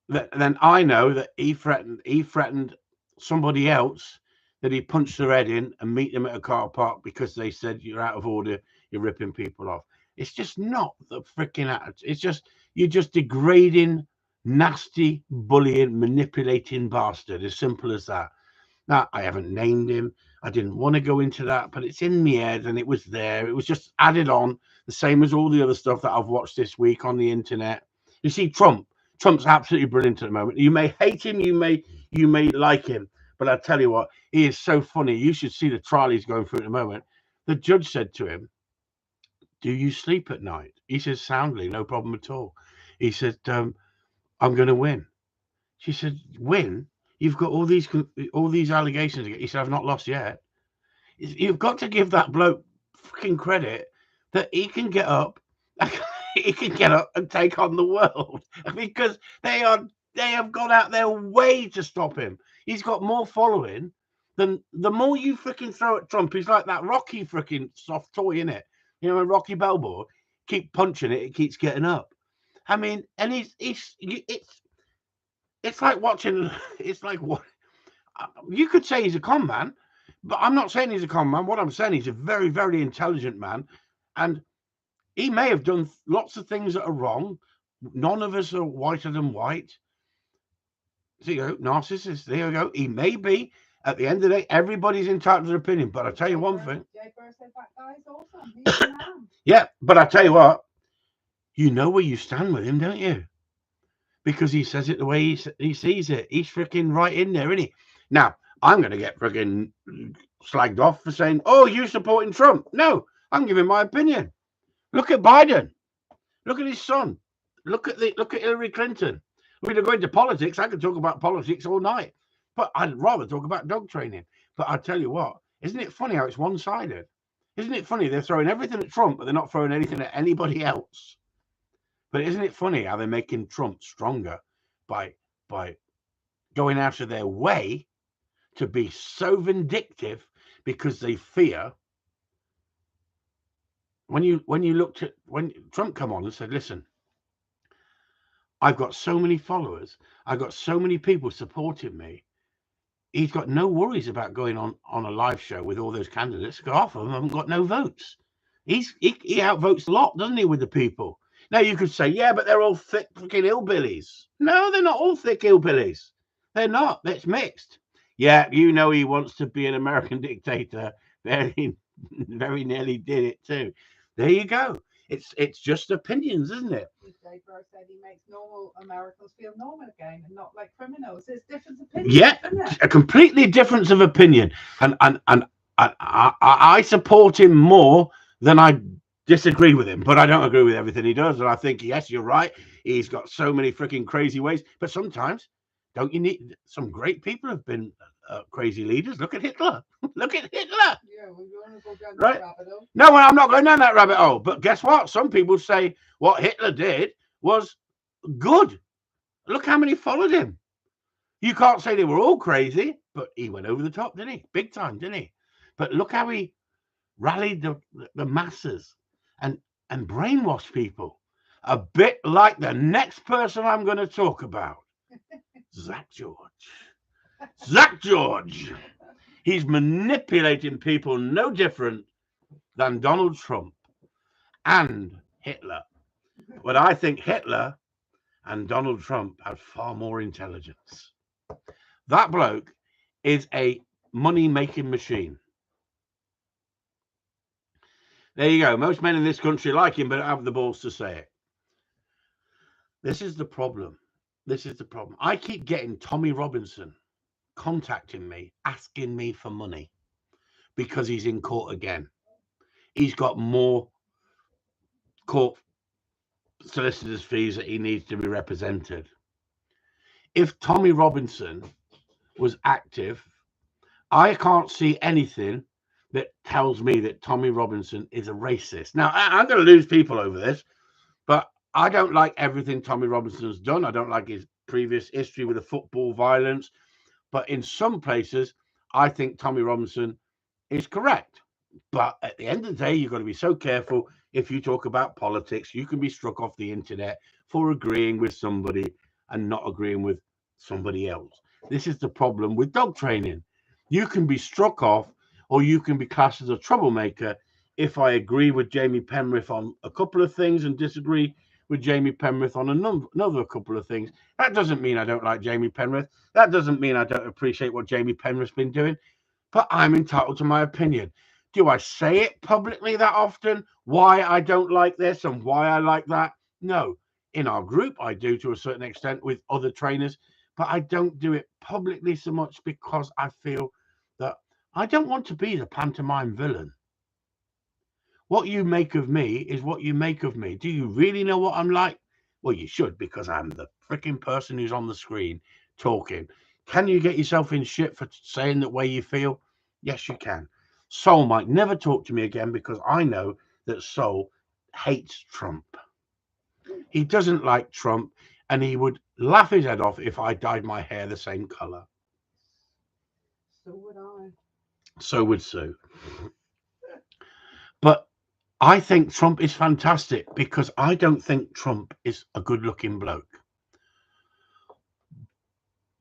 then I know that he threatened somebody else that he punched their head in and meet them at a car park because they said you're out of order, you're ripping people off. It's just not the freaking attitude. It's just, you're just degrading, nasty, bullying, manipulating bastard. As simple as that. Now, I haven't named him. I didn't want to go into that, but it's in my head and it was there. It was just added on, the same as all the other stuff that I've watched this week on the internet. You see, Trump's absolutely brilliant at the moment. You may hate him, you may like him, but I tell you what, he is so funny. You should see the trial he's going through at the moment. The judge said to him, "Do you sleep at night?" He says, "Soundly, no problem at all." He said, "I'm going to win." She said, "Win? You've got all these allegations." He said, "I've not lost yet." You've got to give that bloke fucking credit that he can get up. He can get up and take on the world, because they have gone out their way to stop him. He's got more following than the more you freaking throw at Trump. He's like that Rocky freaking soft toy, innit? You know, when Rocky Balboa, keep punching it, it keeps getting up. I mean, and it's like watching. It's like what you could say he's a con man, but I'm not saying he's a con man. What I'm saying, he's a very, very intelligent man, and he may have done lots of things that are wrong. None of us are whiter than white. So you go, narcissist. There you go. He may be. At the end of the day, everybody's entitled to their opinion. But I tell you one thing. Jay Burr said that guy's awesome. He's the man. Yeah, but I tell you what. You know where you stand with him, don't you? Because he says it the way he sees it. He's freaking right in there, isn't he? Now, I'm going to get freaking slagged off for saying, "Oh, you supporting Trump." No, I'm giving my opinion. Look at Biden. Look at his son. Look at Hillary Clinton. We're going to go into politics. I could talk about politics all night, but I'd rather talk about dog training. But I tell you what, isn't it funny how it's one-sided? Isn't it funny they're throwing everything at Trump, but they're not throwing anything at anybody else? But isn't it funny how they're making Trump stronger by going out of their way to be so vindictive because they fear? When Trump come on and said, "Listen, I've got so many followers, I've got so many people supporting me," he's got no worries about going on a live show with all those candidates. Half of them haven't got no votes. He outvotes a lot, doesn't he, with the people? Now you could say, yeah, but they're all thick fucking hillbillies. No, they're not all thick hillbillies. They're not. That's mixed. Yeah, you know, he wants to be an American dictator. Very, very nearly did it too. There you go. It's just opinions, isn't it? Dave Burr said he makes normal Americans feel normal again and not like criminals. It's different opinions, Yeah, isn't it? a completely difference of opinion, and I support him more than I disagree with him. But I don't agree with everything he does, and I think yes, you're right. He's got so many freaking crazy ways. But sometimes, don't you need some great people have been crazy leaders? Look at Hitler. Look at Hitler. Yeah, we want to go down Right? that rabbit hole. No, well, I'm not going down that rabbit hole. But guess what? Some people say what Hitler did was good. Look how many followed him. You can't say they were all crazy, but he went over the top, didn't he? Big time, didn't he? But look how he rallied the masses and brainwashed people. A bit like the next person I'm going to talk about, Zach George. Zach George. He's manipulating people no different than Donald Trump and Hitler. But I think Hitler and Donald Trump have far more intelligence. That bloke is a money-making machine. There you go. Most men in this country like him, but don't have the balls to say it. This is the problem. This is the problem. I keep getting Tommy Robinson contacting me, asking me for money because he's in court again. He's got more court solicitor's fees that he needs to be represented. If Tommy Robinson was active, I can't see anything that tells me that Tommy Robinson is a racist. Now, I'm going to lose people over this, but I don't like everything Tommy Robinson's done. I don't like his previous history with the football violence. But in some places, I think Tommy Robinson is correct. But at the end of the day, you've got to be so careful. If you talk about politics, you can be struck off the internet for agreeing with somebody and not agreeing with somebody else. This is the problem with dog training. You can be struck off, or you can be classed as a troublemaker if I agree with Jamie Penrith on a couple of things and disagree with Jamie Penrith on another couple of things. That doesn't mean I don't like Jamie Penrith. That doesn't mean I don't appreciate what Jamie Penrith's been doing. But I'm entitled to my opinion. Do I say it publicly that often? Why I don't like this and why I like that? No. In our group, I do to a certain extent with other trainers, but I don't do it publicly so much because I feel that I don't want to be the pantomime villain. What you make of me is what you make of me. Do you really know what I'm like? Well, you should, because I'm the freaking person who's on the screen talking. Can you get yourself in shit for saying the way you feel? Yes, you can. Sol might never talk to me again because I know that Sol hates Trump. He doesn't like Trump, and he would laugh his head off if I dyed my hair the same color. So would I. So would Sue. But I think Trump is fantastic because I don't think Trump is a good-looking bloke.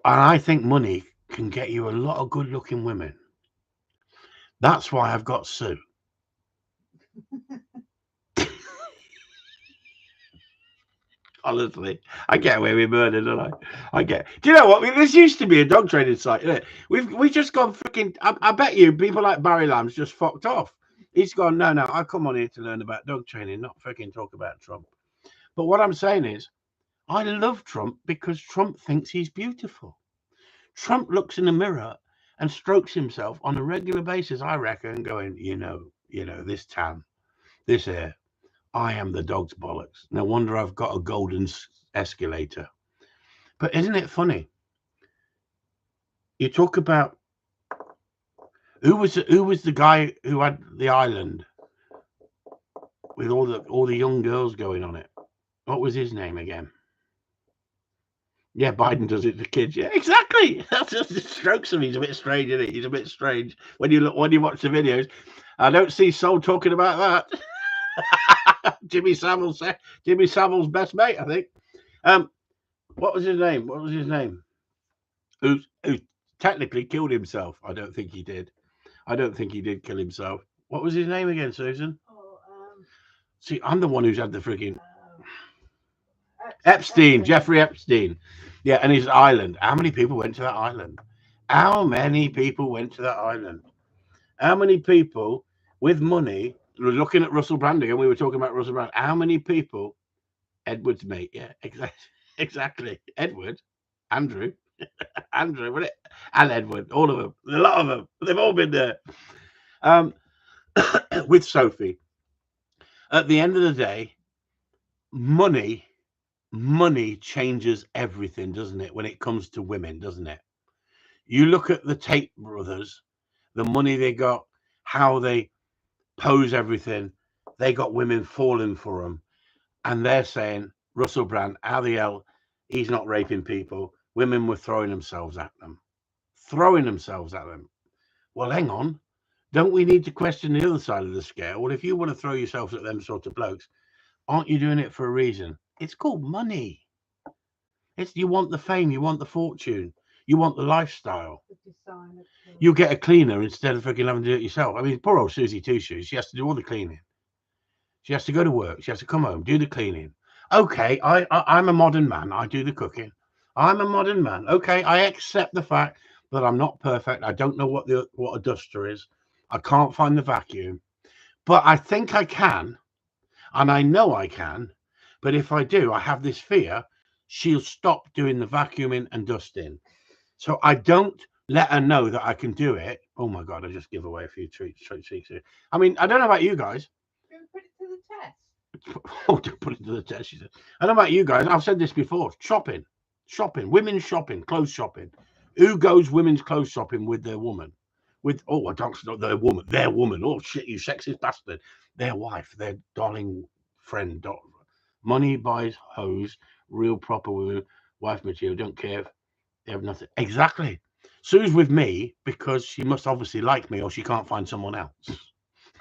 And I think money can get you a lot of good-looking women. That's why I've got Sue. Honestly, I get away with murder, don't I? Do you know what? This used to be a dog training site, isn't it? We've just gone freaking. I bet you people like Barry Lamb's just fucked off. He's gone, no, I come on here to learn about dog training, not freaking talk about Trump. But what I'm saying is, I love Trump because Trump thinks he's beautiful. Trump looks in the mirror and strokes himself on a regular basis, I reckon, going, you know, this tan, this hair, I am the dog's bollocks. No wonder I've got a golden escalator. But isn't it funny? You talk about who was the guy who had the island with all the young girls going on it? What was his name again? Yeah, Biden does it to kids. Yeah, exactly. That's just the strokes of him. He's a bit strange, isn't he? He's a bit strange when you watch the videos. I don't see Sol talking about that. Jimmy Savile's best mate, I think. What was his name? Who technically killed himself? I don't think he did. I don't think he did kill himself. What was his name again, Susan? See, I'm the one who's had the freaking Epstein, Jeffrey Epstein. Yeah, and his island. How many people went to that island? How many people went to that island? How many people with money we're looking at Russell Brand again. We were talking about Russell Brand. How many people? Edward's mate. Yeah, exactly. Edward, Andrew, Andrew, wasn't it? And Edward, all of them, a lot of them. They've all been there. With Sophie. At the end of the day, money changes everything, doesn't it? When it comes to women, doesn't it? You look at the Tate brothers, the money they got, how they pose everything. They got women falling for them, and they're saying, Russell Brand, how the hell he's not raping people? Women were throwing themselves at them. Well, hang on. Don't we need to question the other side of the scale? Well, if you want to throw yourselves at them sort of blokes, aren't you doing it for a reason? It's called money. You want the fame, you want the fortune, you want the lifestyle. You get a cleaner instead of fucking having to do it yourself. I mean, poor old Susie Two Shoes, she has to do all the cleaning. She has to go to work. She has to come home, do the cleaning. Okay, I'm a modern man. I do the cooking. I'm a modern man. Okay, I accept the fact that I'm not perfect. I don't know what a duster is. I can't find the vacuum, but I think I can, and I know I can. But if I do, I have this fear she'll stop doing the vacuuming and dusting. So I don't let her know that I can do it. Oh my God, I just give away a few treats. I mean, I don't know about you guys. Put it to the test. Oh, to put it to the test, she said. I don't know about you guys. I've said this before. Shopping, women's shopping, clothes shopping. Who goes women's clothes shopping with their woman? I don't know their woman. Oh shit, you sexist bastard. Their wife, their darling friend. Money buys hose. Real proper women, wife material. Don't care if they have nothing. Exactly. Sue's with me because she must obviously like me, or she can't find someone else.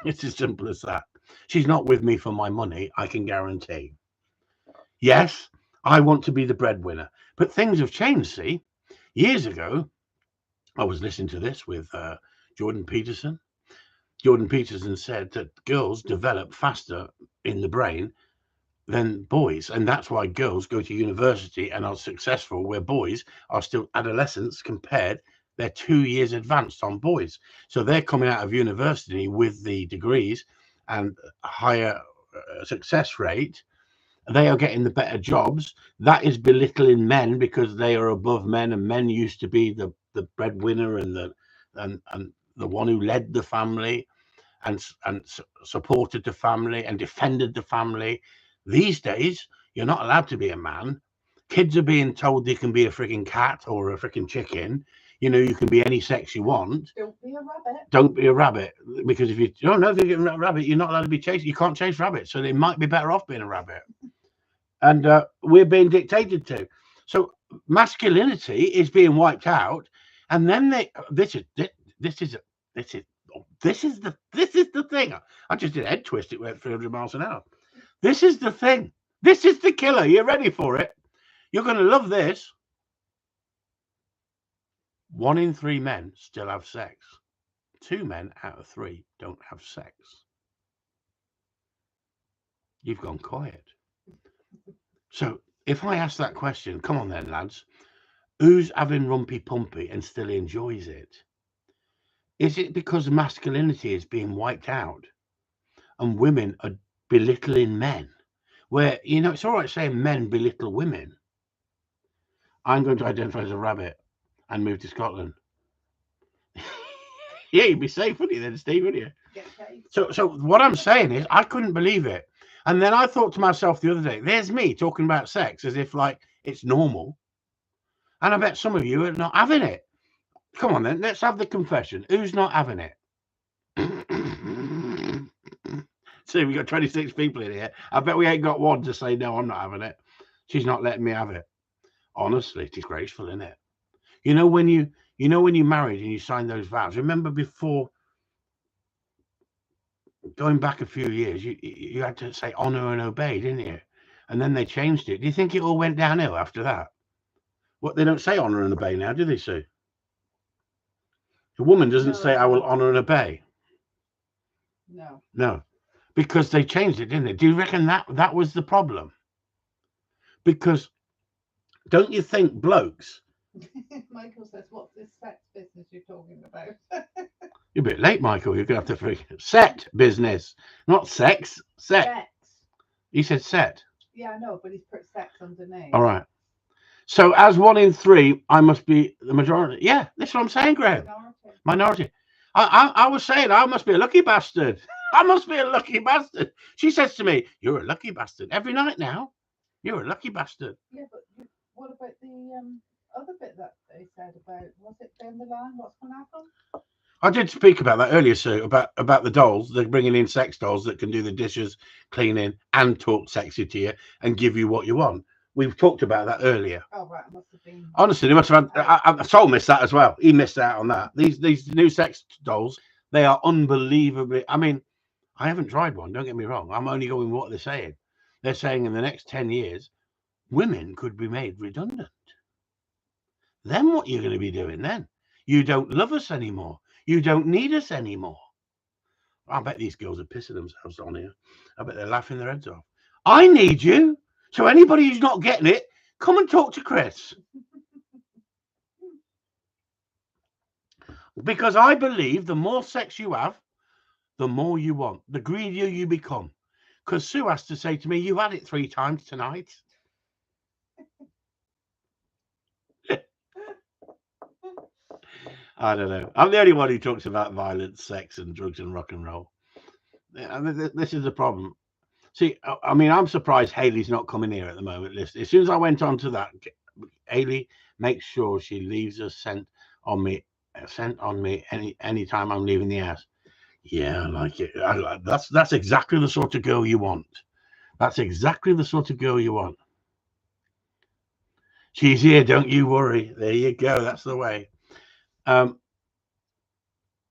It's as simple as that. She's not with me for my money, I can guarantee. Yes, I want to be the breadwinner, but things have changed. See, years ago, I was listening to this with Jordan Peterson. Jordan Peterson said that girls develop faster in the brain than boys, and that's why girls go to university and are successful, where boys are still adolescents compared. They're 2 years advanced on boys, so they're coming out of university with the degrees and a higher success rate. They are getting the better jobs. That is belittling men because they are above men, and men used to be the breadwinner and the one who led the family and supported the family and defended the family. These days, you're not allowed to be a man. Kids are being told they can be a freaking cat or a freaking chicken. You know, you can be any sex you want. Don't be a rabbit. Don't be a rabbit, because if you don't know if you're a rabbit, you're not allowed to be chased. You can't chase rabbits, so they might be better off being a rabbit. And we're being dictated to. So masculinity is being wiped out, and then this is the thing. I just did a head twist. It went 300 miles an hour. This is the thing. This is the killer. You're ready for it. You're going to love this. 1 in 3 men still have sex. 2 men out of 3 don't have sex. You've gone quiet. So if I ask that question, come on then, lads, who's having rumpy pumpy and still enjoys it? Is it because masculinity is being wiped out and women are belittling men? Where, you know, it's all right saying men belittle women. I'm going to identify as a rabbit and move to Scotland. Yeah, you'd be safe, wouldn't you then, Steve, wouldn't you? So what I'm saying is I couldn't believe it. And then I thought to myself the other day, there's me talking about sex as if like it's normal. And I bet some of you are not having it. Come on then, let's have the confession. Who's not having it? See, we got 26 people in here. I bet we ain't got one to say, no, I'm not having it. She's not letting me have it. Honestly, it is graceful, isn't it? You know when you married and you signed those vows, remember before, going back a few years, you had to say honor and obey, didn't you? And then they changed it. Do you think it all went downhill after that? What, they don't say honor and obey now, do they, Sue? The woman doesn't say, I will honor and obey. No. Because they changed it, didn't they? Do you reckon that was the problem? Because don't you think blokes Michael says, "What's this sex business you're talking about?" You're a bit late, Michael. You're going to have to set business, not sex. Set. Sex. He said set. Yeah, I know, but he's put sex underneath. All right. So as 1 in 3, I must be the majority. Yeah, that's what I'm saying, Graham. Minority. I was saying I must be a lucky bastard. I must be a lucky bastard. She says to me, "You're a lucky bastard every night now. You're a lucky bastard." Yeah, but what about the other bit that they said about, was it down the line? What's going to happen? I did speak about that earlier, Sue, about the dolls. They're bringing in sex dolls that can do the dishes, cleaning, and talk sexy to you and give you what you want. We've talked about that earlier. Oh, right. Must have been. Honestly, they must have had. Sol missed that as well. He missed out on that. These new sex dolls, they are unbelievably. I mean, I haven't tried one. Don't get me wrong. I'm only going with what they're saying. They're saying in the next 10 years, women could be made redundant. Then what you're going to be doing then? You don't love us anymore. You don't need us anymore. I bet these girls are pissing themselves on here. I bet they're laughing their heads off. I need you. So anybody who's not getting it, come and talk to Chris. Because I believe the more sex you have, the more you want, the greedier you become. Because Sue has to say to me, "You had it 3 times tonight." I don't know. I'm the only one who talks about violence, sex, and drugs and rock and roll. I mean, this is the problem. See, I mean, I'm surprised Haley's not coming here at the moment. As soon as I went on to that, Haley makes sure she leaves a scent on me any time I'm leaving the house. Yeah, I like it. That's exactly the sort of girl you want. That's exactly the sort of girl you want. She's here, don't you worry. There you go. That's the way.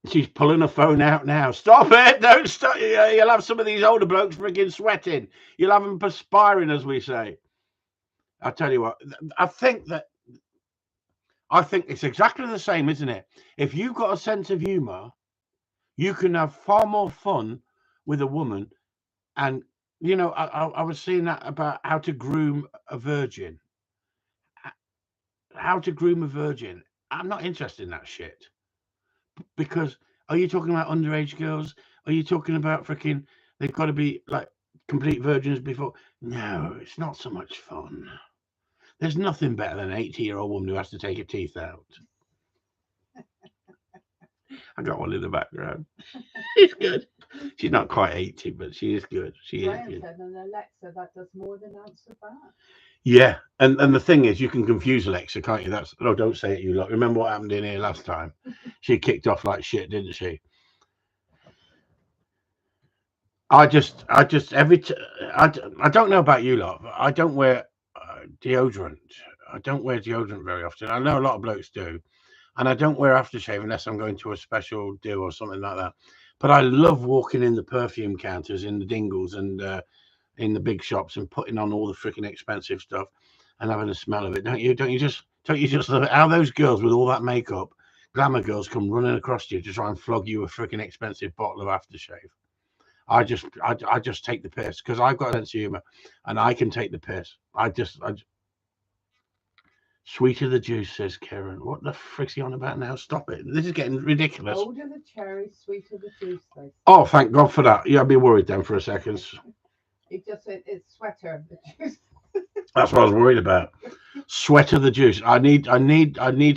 She's pulling her phone out now. Stop it! Don't stop. You'll have some of these older blokes frigging sweating. You'll have them perspiring, as we say. I tell you what. I think it's exactly the same, isn't it? If you've got a sense of humour, you can have far more fun with a woman. And you know, I was seeing that about how to groom a virgin. How to groom a virgin. I'm not interested in that shit. Because are you talking about underage girls? Are you talking about freaking they've got to be like complete virgins before? No, it's not so much fun. There's nothing better than an 80-year-old woman who has to take her teeth out. I got one in the background. She's good. She's not quite 80, but she is good. She is good. Said, and Alexa, that does more than answer back. Yeah, and the thing is, you can confuse Alexa, can't you? Don't say it, you lot. Remember what happened in here last time? She kicked off like shit, didn't she? I don't know about you lot, but I don't wear deodorant. I don't wear deodorant very often. I know a lot of blokes do, and I don't wear aftershave unless I'm going to a special do or something like that. But I love walking in the perfume counters in the Dingles and in the big shops and putting on all the freaking expensive stuff and having a smell of it. Don't you? Don't you just love it? How those girls with all that makeup, glamour girls, come running across you to try and flog you a freaking expensive bottle of aftershave. I just take the piss because I've got a sense of humor and I can take the piss. Sweeter the juice, says Karen. What the frick's he on about now? Stop it. This is getting ridiculous. Older the cherry, sweeter the juice. Oh, thank God for that. Yeah, I'd be worried then for a second. He just said it's sweater the juice. That's what I was worried about. Sweater the juice. I need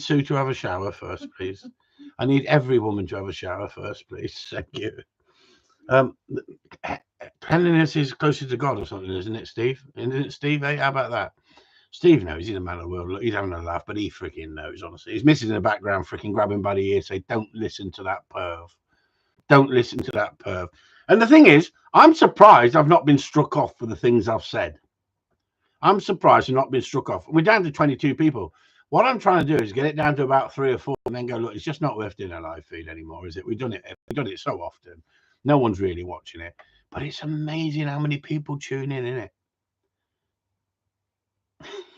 Sue to have a shower first, please. I need every woman to have a shower first, please. Thank you. Cleanliness is closer to God or something, isn't it, Steve? Isn't it, Steve? Hey, how about that? Steve knows. He's a man of the world. Look, he's having a laugh, but he freaking knows, honestly. He's missing in the background, freaking grabbing by the ear, say, "Don't listen to that perv. Don't listen to that perv." And the thing is, I'm surprised I've not been struck off for the things I've said. I'm surprised I've not been struck off. We're down to 22 people. What I'm trying to do is get it down to about 3 or 4 and then go, look, it's just not worth doing a live feed anymore, is it? We've done it so often. No one's really watching it. But it's amazing how many people tune in, isn't it?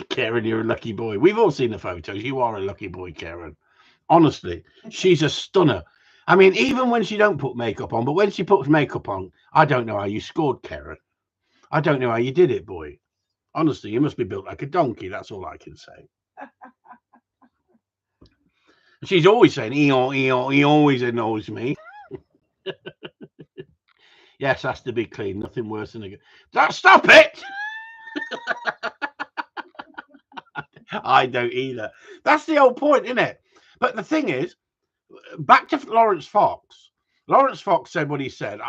Karen, you're a lucky boy. We've all seen the photos. You are a lucky boy, Karen. Honestly, she's a stunner. I mean, even when she don't put makeup on, but when she puts makeup on, I don't know how you scored, Karen. I don't know how you did it, boy. Honestly, you must be built like a donkey. That's all I can say. She's always saying, "Eon, Eon." He always annoys me. Yes, has to be clean. Nothing worse than a. Stop it! I don't either. That's the whole point, isn't it? But the thing is, back to Lawrence Fox. Lawrence Fox said what he said.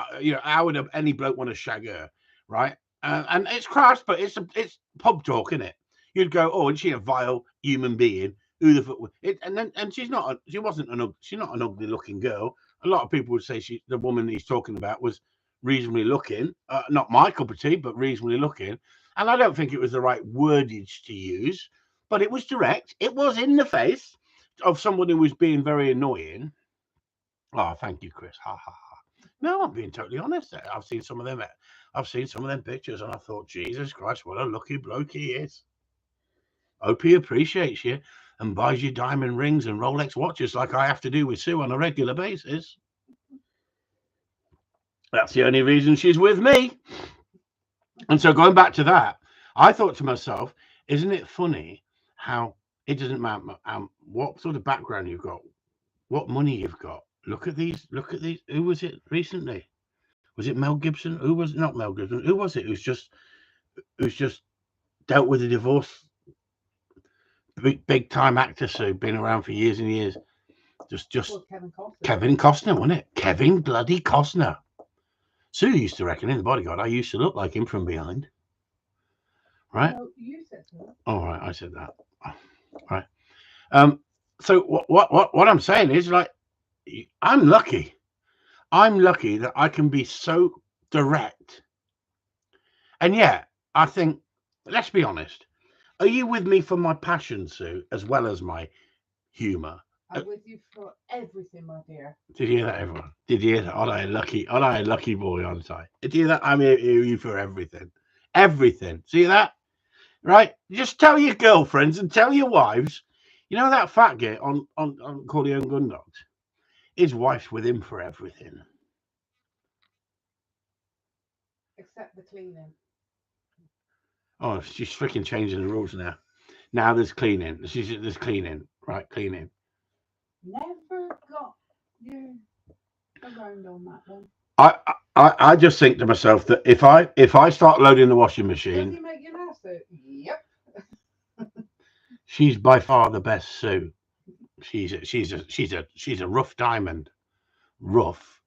How would any bloke want to shag her, right? And it's crass, but it's pub talk, isn't it? You'd go, oh, isn't she a vile human being? Who the fuck? And she's not. She's not an ugly looking girl. A lot of people would say the woman he's talking about was reasonably looking. Not my cup of tea, but reasonably looking. And I don't think it was the right wordage to use, but it was direct. It was in the face of someone who was being very annoying. Oh, thank you, Chris. Ha ha ha. No, I'm being totally honest. I've seen some of them. I've seen some of them pictures, and I thought, Jesus Christ, what a lucky bloke he is. Hope he appreciates you and buys you diamond rings and Rolex watches like I have to do with Sue on a regular basis. That's the only reason she's with me. And so going back to that, I thought to myself, isn't it funny how it doesn't matter what sort of background you've got, what money you've got. Look at these. Who was it recently? Was it Mel Gibson? Who was not Mel Gibson? Who was it? Who's just dealt with a divorce? Big time actor, Sue, been around for years and years. Just Kevin Costner, wasn't it? Kevin bloody Costner. Sue used to reckon in The Bodyguard I used to look like him from behind. Right? No, you said that. All right, I said that. Right. So what I'm saying is, like, I'm lucky. I'm lucky that I can be so direct. And yet, I think, let's be honest. Are you with me for my passion, Sue, as well as my humour? I'm with you for everything, my dear. Did you hear that, everyone? Did you hear that? Aren't I a lucky boy, aren't I? Did you hear that? I'm here with you for everything. Everything. See that? Right? Just tell your girlfriends and tell your wives. You know that fat git on Corleone Gundogs? His wife's with him for everything. Except the cleaning. Oh, she's freaking changing the rules now. Now there's cleaning. There's cleaning. Right, cleaning. Never got you around on that one. I just think to myself that if I start loading the washing machine, does he make your house out? Yep. She's by far the best Sue. She's a rough diamond. Rough.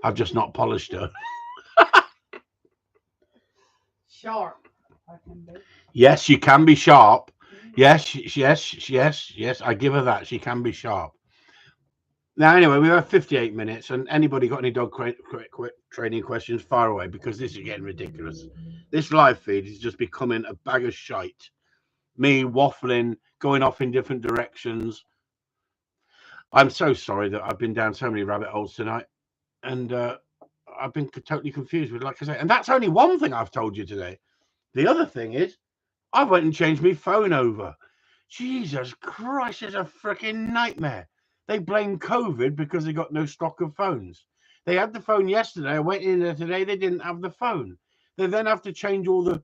I've just not polished her. Sharp. I can be. Yes, she can be sharp. Yes. I give her that. She can be sharp. Now, anyway, we have 58 minutes, and anybody got any dog training questions, far away, because this is getting ridiculous. This live feed is just becoming a bag of shite. Me waffling, going off in different directions. I'm so sorry that I've been down so many rabbit holes tonight, and I've been totally confused with, like I say, and that's only one thing I've told you today. The other thing is, I went and changed my phone over. Jesus Christ, it's a freaking nightmare. They blame COVID because they got no stock of phones. They had the phone yesterday. I went in there today. They didn't have the phone. They then have to change all the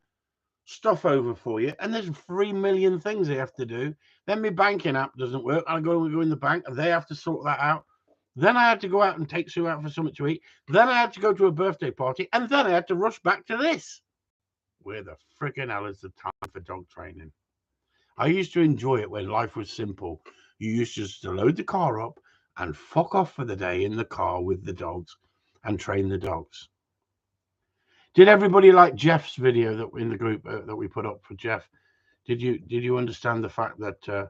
stuff over for you. And there's 3 million things they have to do. Then my banking app doesn't work. I go in the bank and they have to sort that out. Then I had to go out and take Sue out for something to eat. Then I had to go to a birthday party. And then I had to rush back to this. Where the freaking hell is the time for dog training? I used to enjoy it when life was simple. You used just to load the car up and fuck off for the day in the car with the dogs and train the dogs. Did everybody like Jeff's video that in the group that we put up for Jeff? Did you understand the fact that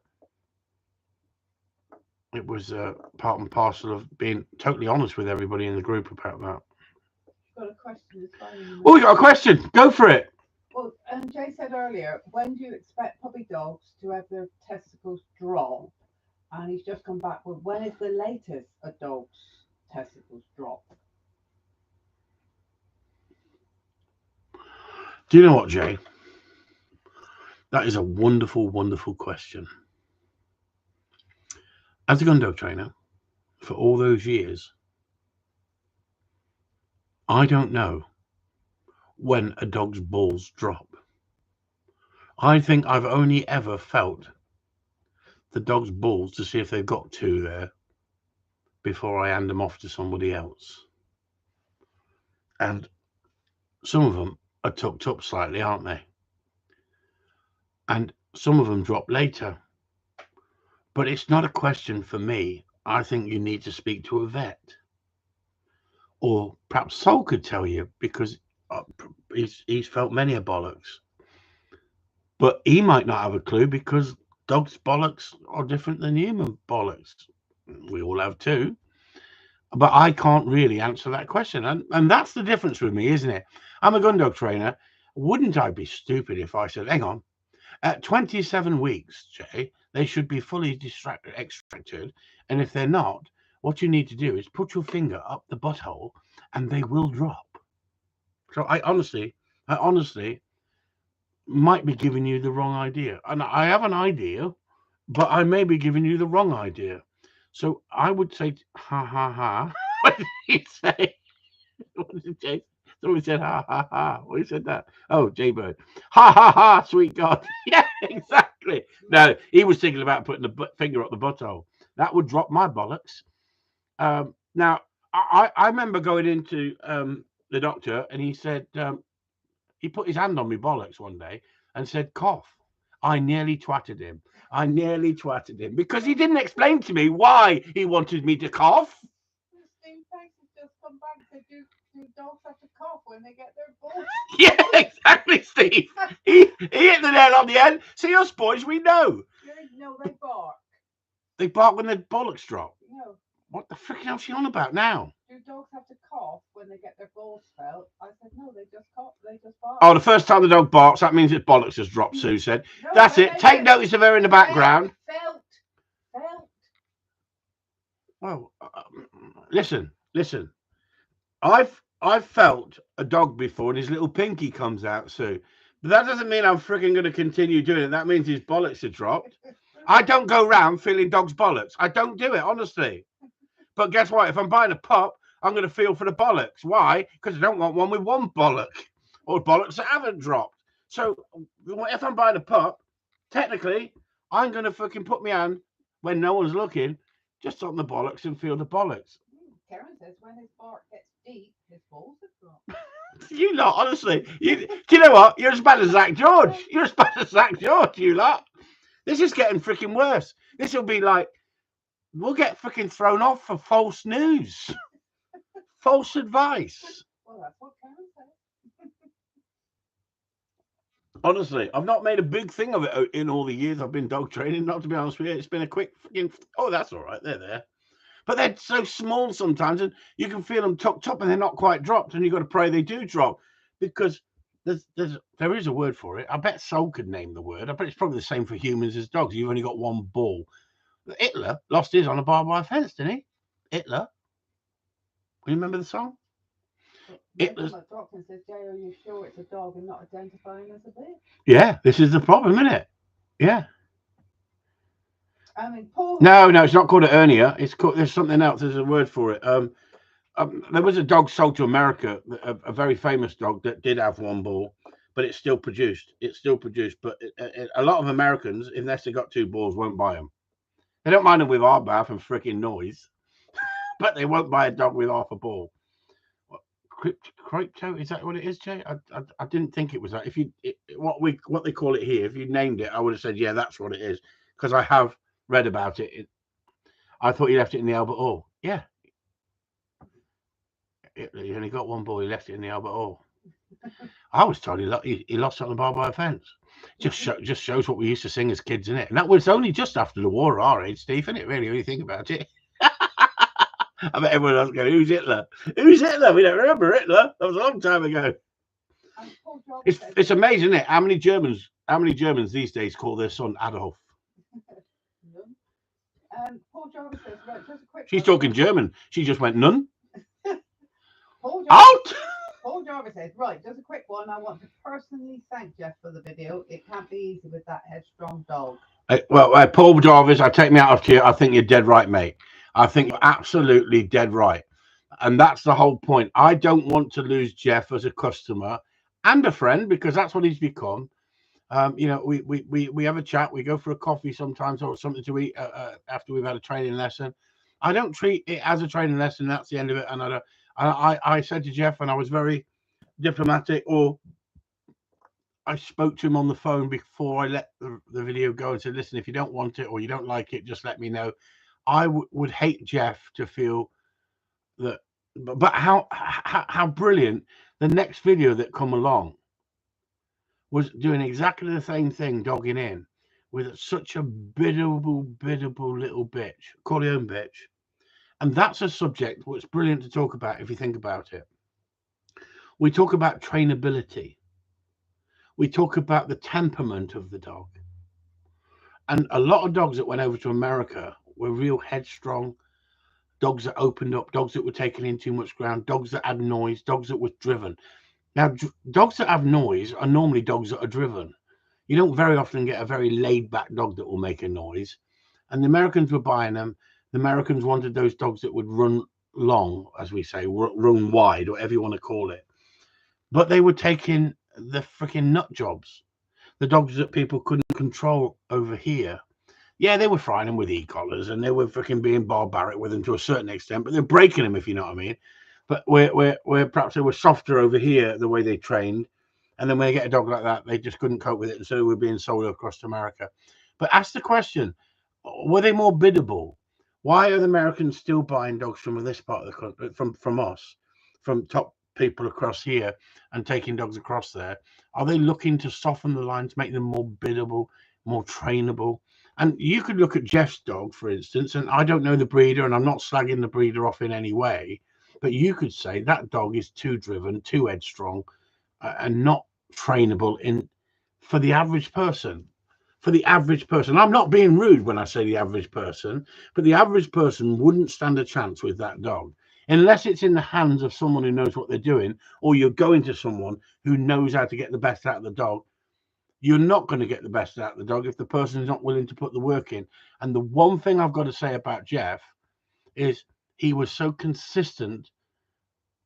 it was part and parcel of being totally honest with everybody in the group about that? Got a question. Oh, we got a question. Go for it. Well, Jay said earlier, when do you expect puppy dogs to have their testicles drop? And he's just come back with, when is the latest a dog's testicles drop? Do you know what, Jay? That is a wonderful, wonderful question. As a gun dog trainer, for all those years, I don't know when a dog's balls drop. I think I've only ever felt the dog's balls to see if they've got two there before I hand them off to somebody else. And some of them are tucked up slightly, aren't they? And some of them drop later. But it's not a question for me. I think you need to speak to a vet. Or perhaps Sol could tell you, because he's felt many a bollocks. But he might not have a clue, because dogs' bollocks are different than human bollocks. We all have two. But I can't really answer that question. And that's the difference with me, isn't it? I'm a gun dog trainer. Wouldn't I be stupid if I said, hang on, at 27 weeks, Jay, they should be fully extracted. And if they're not, what you need to do is put your finger up the butthole and they will drop. So I honestly might be giving you the wrong idea. And I have an idea, but I may be giving you the wrong idea. So I would say, ha, ha, ha. What did he say? What did Jay? Somebody said, ha, ha, ha. What said that? Oh, Jay Bird. Ha, ha, ha, sweet God. Yeah, exactly. No, he was thinking about putting the finger up the butthole. That would drop my bollocks. Now, I remember going into the doctor, and he said, he put his hand on my bollocks one day and said, cough. I nearly twatted him. Because he didn't explain to me why he wanted me to cough. Steve Banks has just come back to do dogs have to cough when they get their balls. Yeah, exactly, Steve. He hit the nail on the head. See, us boys, we know. No, they bark. They bark when their bollocks drop. No. What the frick else are you on about now? Do dogs have to cough when they get their balls felt? I said, no, they just cough. They just bark. Oh, the first time the dog barks, that means its bollocks has dropped, Sue said. No, that's it. Take notice of her in the background. Felt. Well, listen. I've felt a dog before, and his little pinky comes out, Sue. But that doesn't mean I'm freaking going to continue doing it. That means his bollocks are dropped. I don't go round feeling dogs' bollocks. I don't do it, honestly. But guess what? If I'm buying a pup, I'm going to feel for the bollocks. Why? Because I don't want one with one bollock or bollocks that haven't dropped. So if I'm buying a pup, technically, I'm going to fucking put my hand when no one's looking, just on the bollocks and feel the bollocks. Karen says when his bark gets deep, his balls have dropped. You lot, honestly. Do you know what? You're as bad as Zach George. You lot. This is getting freaking worse. This will be like, we'll get freaking thrown off for false news. False advice. Well, that's what Karen said. Honestly, I've not made a big thing of it in all the years I've been dog training. Not to be honest with you, it's been a quick freaking, oh, that's all right. They're there. But they're so small sometimes, and you can feel them tucked up, and they're not quite dropped, and you've got to pray they do drop, because there is a word for it. I bet Sol could name the word. I bet it's probably the same for humans as dogs. You've only got one ball. Hitler lost his on a barbed wire fence, didn't he? Hitler. You remember the song? Hitler's. Doctor says, Jay, are you sure it's a dog and not identifying as a bitch? Yeah, this is the problem, isn't it? Yeah. I mean, Paul. No, it's not called a hernia. It's called. There's something else. There's a word for it. There was a dog sold to America, a very famous dog that did have one ball, but it's still produced. But a lot of Americans, unless they got two balls, won't buy them. They don't mind them with hard bath and freaking noise, but they won't buy a dog with half a ball. Crypto, is that what it is, Jay? I didn't think it was that. What they call it here, if you named it, I would have said, yeah, that's what it is, because I have read about it. I thought he left it in the Albert Hall. Yeah. He only got one ball. He left it in the Albert Hall. I was told he lost it on the barbed wire fence. Just shows what we used to sing as kids, innit? And that was only just after the war, our age, Steve, isn't it? Really, when you think about it. I bet everyone else going, who's Hitler? Who's Hitler? We don't remember Hitler. That was a long time ago. It's amazing, isn't it? How many Germans these days call their son Adolf? Paul Jarvis says, right, just a quick She's talking German. She just went, none. Out! Paul Jarvis says, right, just a quick one. I want to personally thank Jeff for the video. It can't be easy with that headstrong dog. Paul Jarvis, I take me out of here. I think you're dead right, mate. I think you're absolutely dead right. And that's the whole point. I don't want to lose Jeff as a customer and a friend, because that's what he's become. You know, we have a chat. We go for a coffee sometimes or something to eat after we've had a training lesson. I don't treat it as a training lesson. That's the end of it. And I don't. I said to Jeff, and I was very diplomatic, or I spoke to him on the phone before I let the video go and said, listen, if you don't want it or you don't like it, just let me know. I would hate Jeff to feel that, but how brilliant the next video that come along was doing exactly the same thing, dogging in with such a biddable little bitch, Corleone bitch. And that's a subject what's brilliant to talk about if you think about it. We talk about trainability. We talk about the temperament of the dog. And a lot of dogs that went over to America were real headstrong, dogs that opened up, dogs that were taking in too much ground, dogs that had noise, dogs that were driven. Now, dogs that have noise are normally dogs that are driven. You don't very often get a very laid back dog that will make a noise. And the Americans were buying them. The Americans wanted those dogs that would run long, as we say, run wide, whatever you want to call it. But they were taking the freaking nut jobs, the dogs that people couldn't control over here. Yeah, they were frying them with e-collars and they were freaking being barbaric with them to a certain extent, but they're breaking them, if you know what I mean. But where perhaps they were softer over here, the way they trained. And then when they get a dog like that, they just couldn't cope with it. And so they were being sold across to America. But ask the question, were they more biddable? Why are the Americans still buying dogs from this part of the country, from us, from top people across here and taking dogs across there? Are they looking to soften the lines, make them more biddable, more trainable? And you could look at Jeff's dog, for instance, and I don't know the breeder, and I'm not slagging the breeder off in any way, but you could say that dog is too driven, too headstrong, and not trainable in for the average person. For the average person, I'm not being rude when I say the average person, but the average person wouldn't stand a chance with that dog unless it's in the hands of someone who knows what they're doing, or you're going to someone who knows how to get the best out of the dog. You're not going to get the best out of the dog if the person is not willing to put the work in. And the one thing I've got to say about Jeff is he was so consistent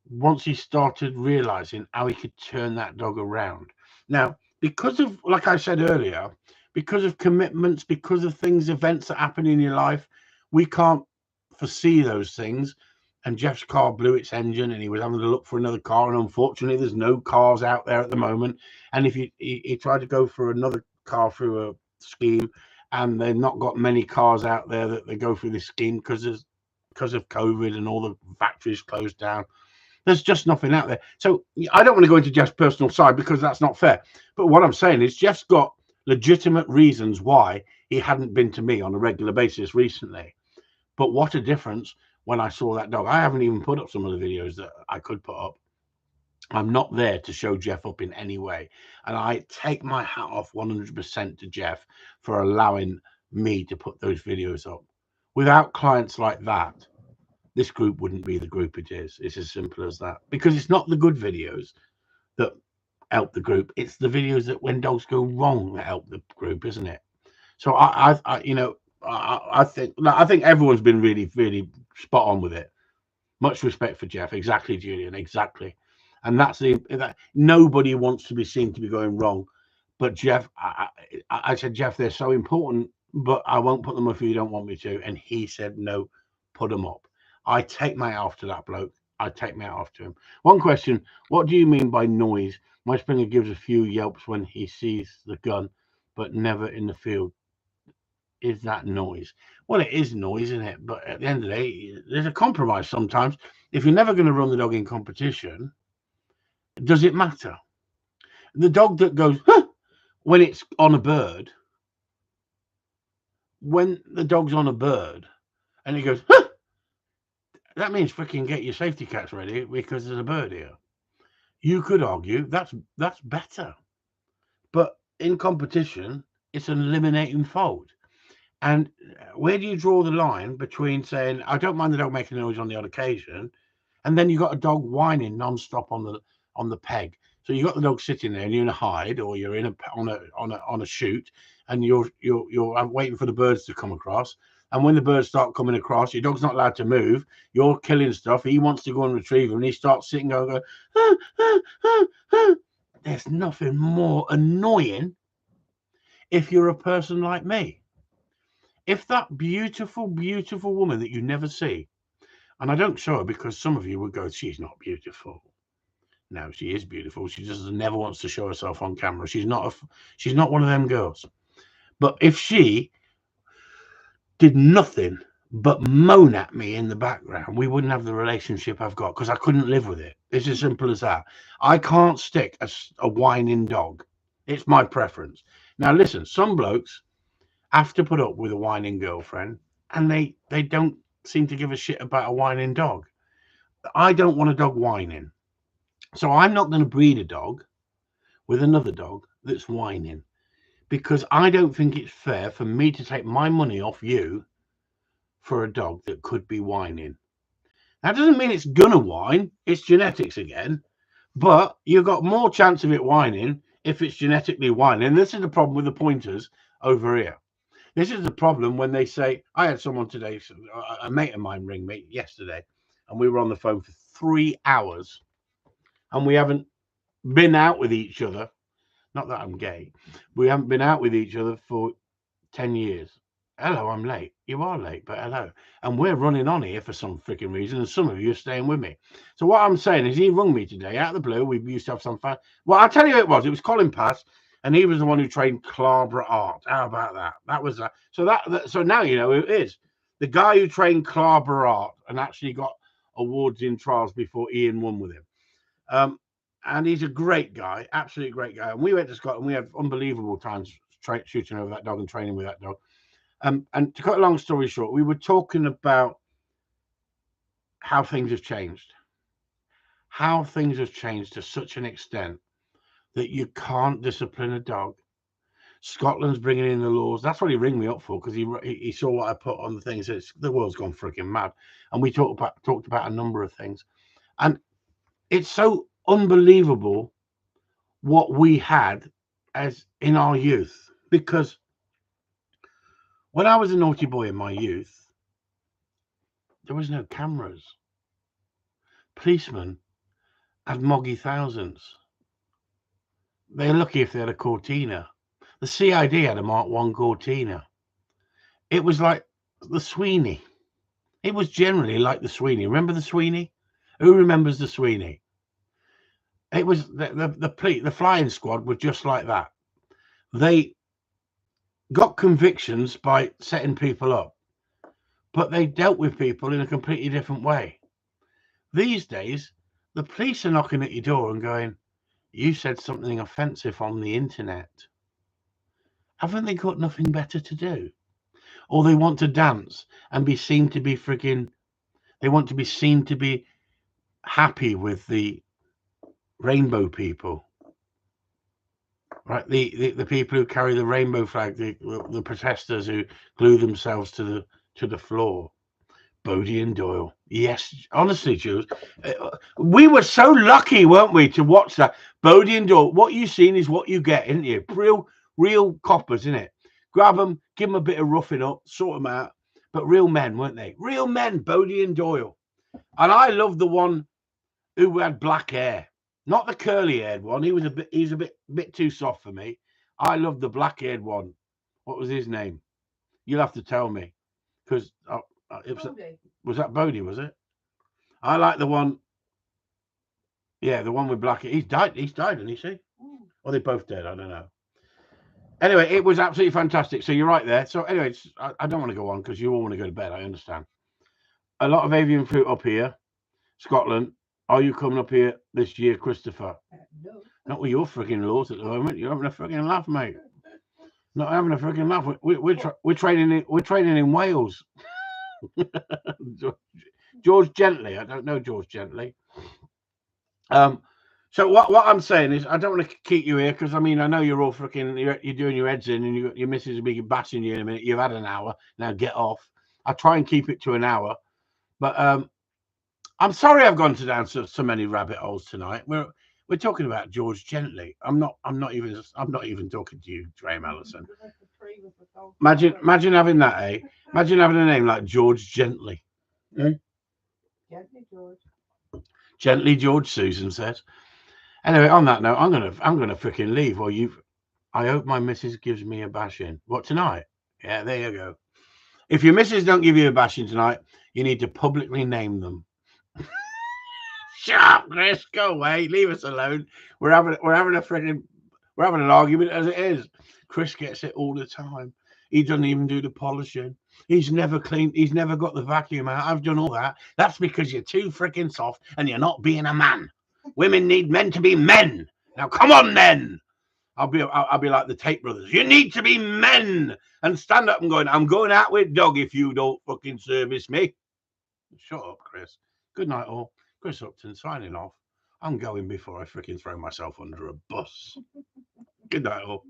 once he started realizing how he could turn that dog around. Now, because of, like I said earlier, because of commitments, because of things, events that happen in your life, we can't foresee those things. And Jeff's car blew its engine and he was having to look for another car. And unfortunately, there's no cars out there at the moment. And if he tried to go for another car through a scheme, and they've not got many cars out there that they go through this scheme because of COVID and all the factories closed down. There's just nothing out there. So I don't want to go into Jeff's personal side because that's not fair. But what I'm saying is Jeff's got legitimate reasons why he hadn't been to me on a regular basis recently. But what a difference when I saw that dog. I haven't even put up some of the videos that I could put up. I'm not there to show Jeff up in any way. And I take my hat off 100% to Jeff for allowing me to put those videos up. Without clients like that, this group wouldn't be the group it is. It's as simple as that. Because it's not the good videos that help the group. It's the videos that when dogs go wrong that help the group, isn't it? So I think everyone's been really spot on with it. Much respect for Jeff. Exactly, Julian. Exactly. And that's that nobody wants to be seen to be going wrong. But Jeff, I said, Jeff, they're so important, but I won't put them up if you don't want me to. And he said, no, put them up. I take my hat off to that bloke. I take my hat off to him. One question: what do you mean by noise? My Springer gives a few yelps when he sees the gun, but never in the field. Is that noise? Well, it is noise, isn't it? But at the end of the day, there's a compromise sometimes. If you're never going to run the dog in competition, does it matter? The dog that goes huh, when it's on a bird, when the dog's on a bird and it goes huh, that means freaking get your safety cats ready because there's a bird here. You could argue that's better, but in competition, it's an eliminating fault. And where do you draw the line between saying I don't mind the dog making noise on the odd occasion, and then you got a dog whining non-stop on the peg? So you got the dog sitting there, and you're in a hide, or you're in on a shoot, and you're waiting for the birds to come across. And when the birds start coming across, your dog's not allowed to move. You're killing stuff. He wants to go and retrieve them, and he starts sitting going, ah, ah, ah, ah. There's nothing more annoying if you're a person like me. If that beautiful, beautiful woman that you never see, and I don't show her because some of you would go, she's not beautiful. No, she is beautiful. She just never wants to show herself on camera. She's not one of them girls. But if she did nothing but moan at me in the background, we wouldn't have the relationship I've got because I couldn't live with it. It's as simple as that. I can't stick a whining dog. It's my preference. Now, listen, some blokes have to put up with a whining girlfriend and they don't seem to give a shit about a whining dog. I don't want a dog whining. So I'm not going to breed a dog with another dog that's whining because I don't think it's fair for me to take my money off you for a dog that could be whining. That doesn't mean it's gonna whine. It's genetics again, but you've got more chance of it whining if it's genetically whining. This is the problem with the pointers over here. This is the problem when they say, I had someone today, a mate of mine ring me yesterday, and we were on the phone for 3 hours, and we haven't been out with each other. Not that I'm gay. We haven't been out with each other for 10 years. Hello, I'm late. You are late, but hello. And we're running on here for some freaking reason, and some of you are staying with me. So what I'm saying is he rung me today out of the blue. We used to have some fun. Well, I'll tell you who it was Colin Pass, and he was the one who trained Clara Art. How about that? That was so now you know who it is. The guy who trained Clara Art and actually got awards in trials before Ian won with him. And he's a great guy, absolutely great guy. And we went to Scotland. We had unbelievable times shooting over that dog and training with that dog. And to cut a long story short, we were talking about how things have changed. How things have changed to such an extent that you can't discipline a dog. Scotland's bringing in the laws. That's what he rang me up for, because he saw what I put on the thing. He says the world's gone freaking mad, and we talked about a number of things, and it's so unbelievable what we had as in our youth. Because when I was a naughty boy in my youth, there was no cameras. Policemen had moggy thousands. They're lucky if they had a Cortina. The CID had a Mark 1 Cortina. It was like the Sweeney. It was generally like the Sweeney. Remember the Sweeney? Who remembers the Sweeney? It was the flying squad were just like that. They got convictions by setting people up, but they dealt with people in a completely different way. These days, the police are knocking at your door and going, you said something offensive on the internet. Haven't they got nothing better to do? Or they want to dance and be seen to be they want to be seen to be happy with the rainbow people. Right, the people who carry the rainbow flag, the protesters who glue themselves to the floor. Bodie and Doyle. Yes, honestly, Jules, we were so lucky, weren't we, to watch that. Bodie and Doyle. What you seen is what you get, isn't you? Real coppers, isn't it? Grab them, give them a bit of roughing up, sort them out. But real men, weren't they? Real men, Bodie and Doyle. And I love the one who had black hair, not the curly-haired one. He's a bit too soft for me. I love the black-haired one. What was his name? You'll have to tell me, because was that Bodie? Was it? I like the one. Yeah, the one with black. He's died, didn't he? See? Or they both dead? I don't know. Anyway, it was absolutely fantastic. So you're right there. So anyway, I don't want to go on because you all want to go to bed. I understand. A lot of avian fruit up here, Scotland. Are you coming up here this year, Christopher? No. Not with your freaking laws at the moment. You're having a freaking laugh, mate. Not having a freaking laugh. We're training in Wales. George Gently. I don't know George Gently. So what I'm saying is, I don't want to keep you here because I mean I know you're all freaking you're doing your heads in, and your missus will be bashing you in a minute. You've had an hour now. Get off. I try and keep it to an hour, but I'm sorry I've gone down so many rabbit holes tonight. We're talking about George Gently. I'm not even talking to you, Graham Allison. Imagine having that, eh? Imagine having a name like George Gently. Gently George. Gently George, Susan says. Anyway, on that note, I'm gonna freaking leave while you I hope my missus gives me a bashing. What, tonight? Yeah, there you go. If your missus don't give you a bashing tonight, you need to publicly name them. Shut up, Chris. Go away. Leave us alone. We're having an argument as it is. Chris gets it all the time. He doesn't even do the polishing. He's never cleaned. He's never got the vacuum out. I've done all that. That's because you're too freaking soft and you're not being a man. Women need men to be men. Now, come on, then. I'll be like the Tate brothers. You need to be men and stand up and going. I'm going out with Doug if you don't fucking service me. Shut up, Chris. Good night, all. Chris Upton signing off. I'm going before I freaking throw myself under a bus. Good night, all.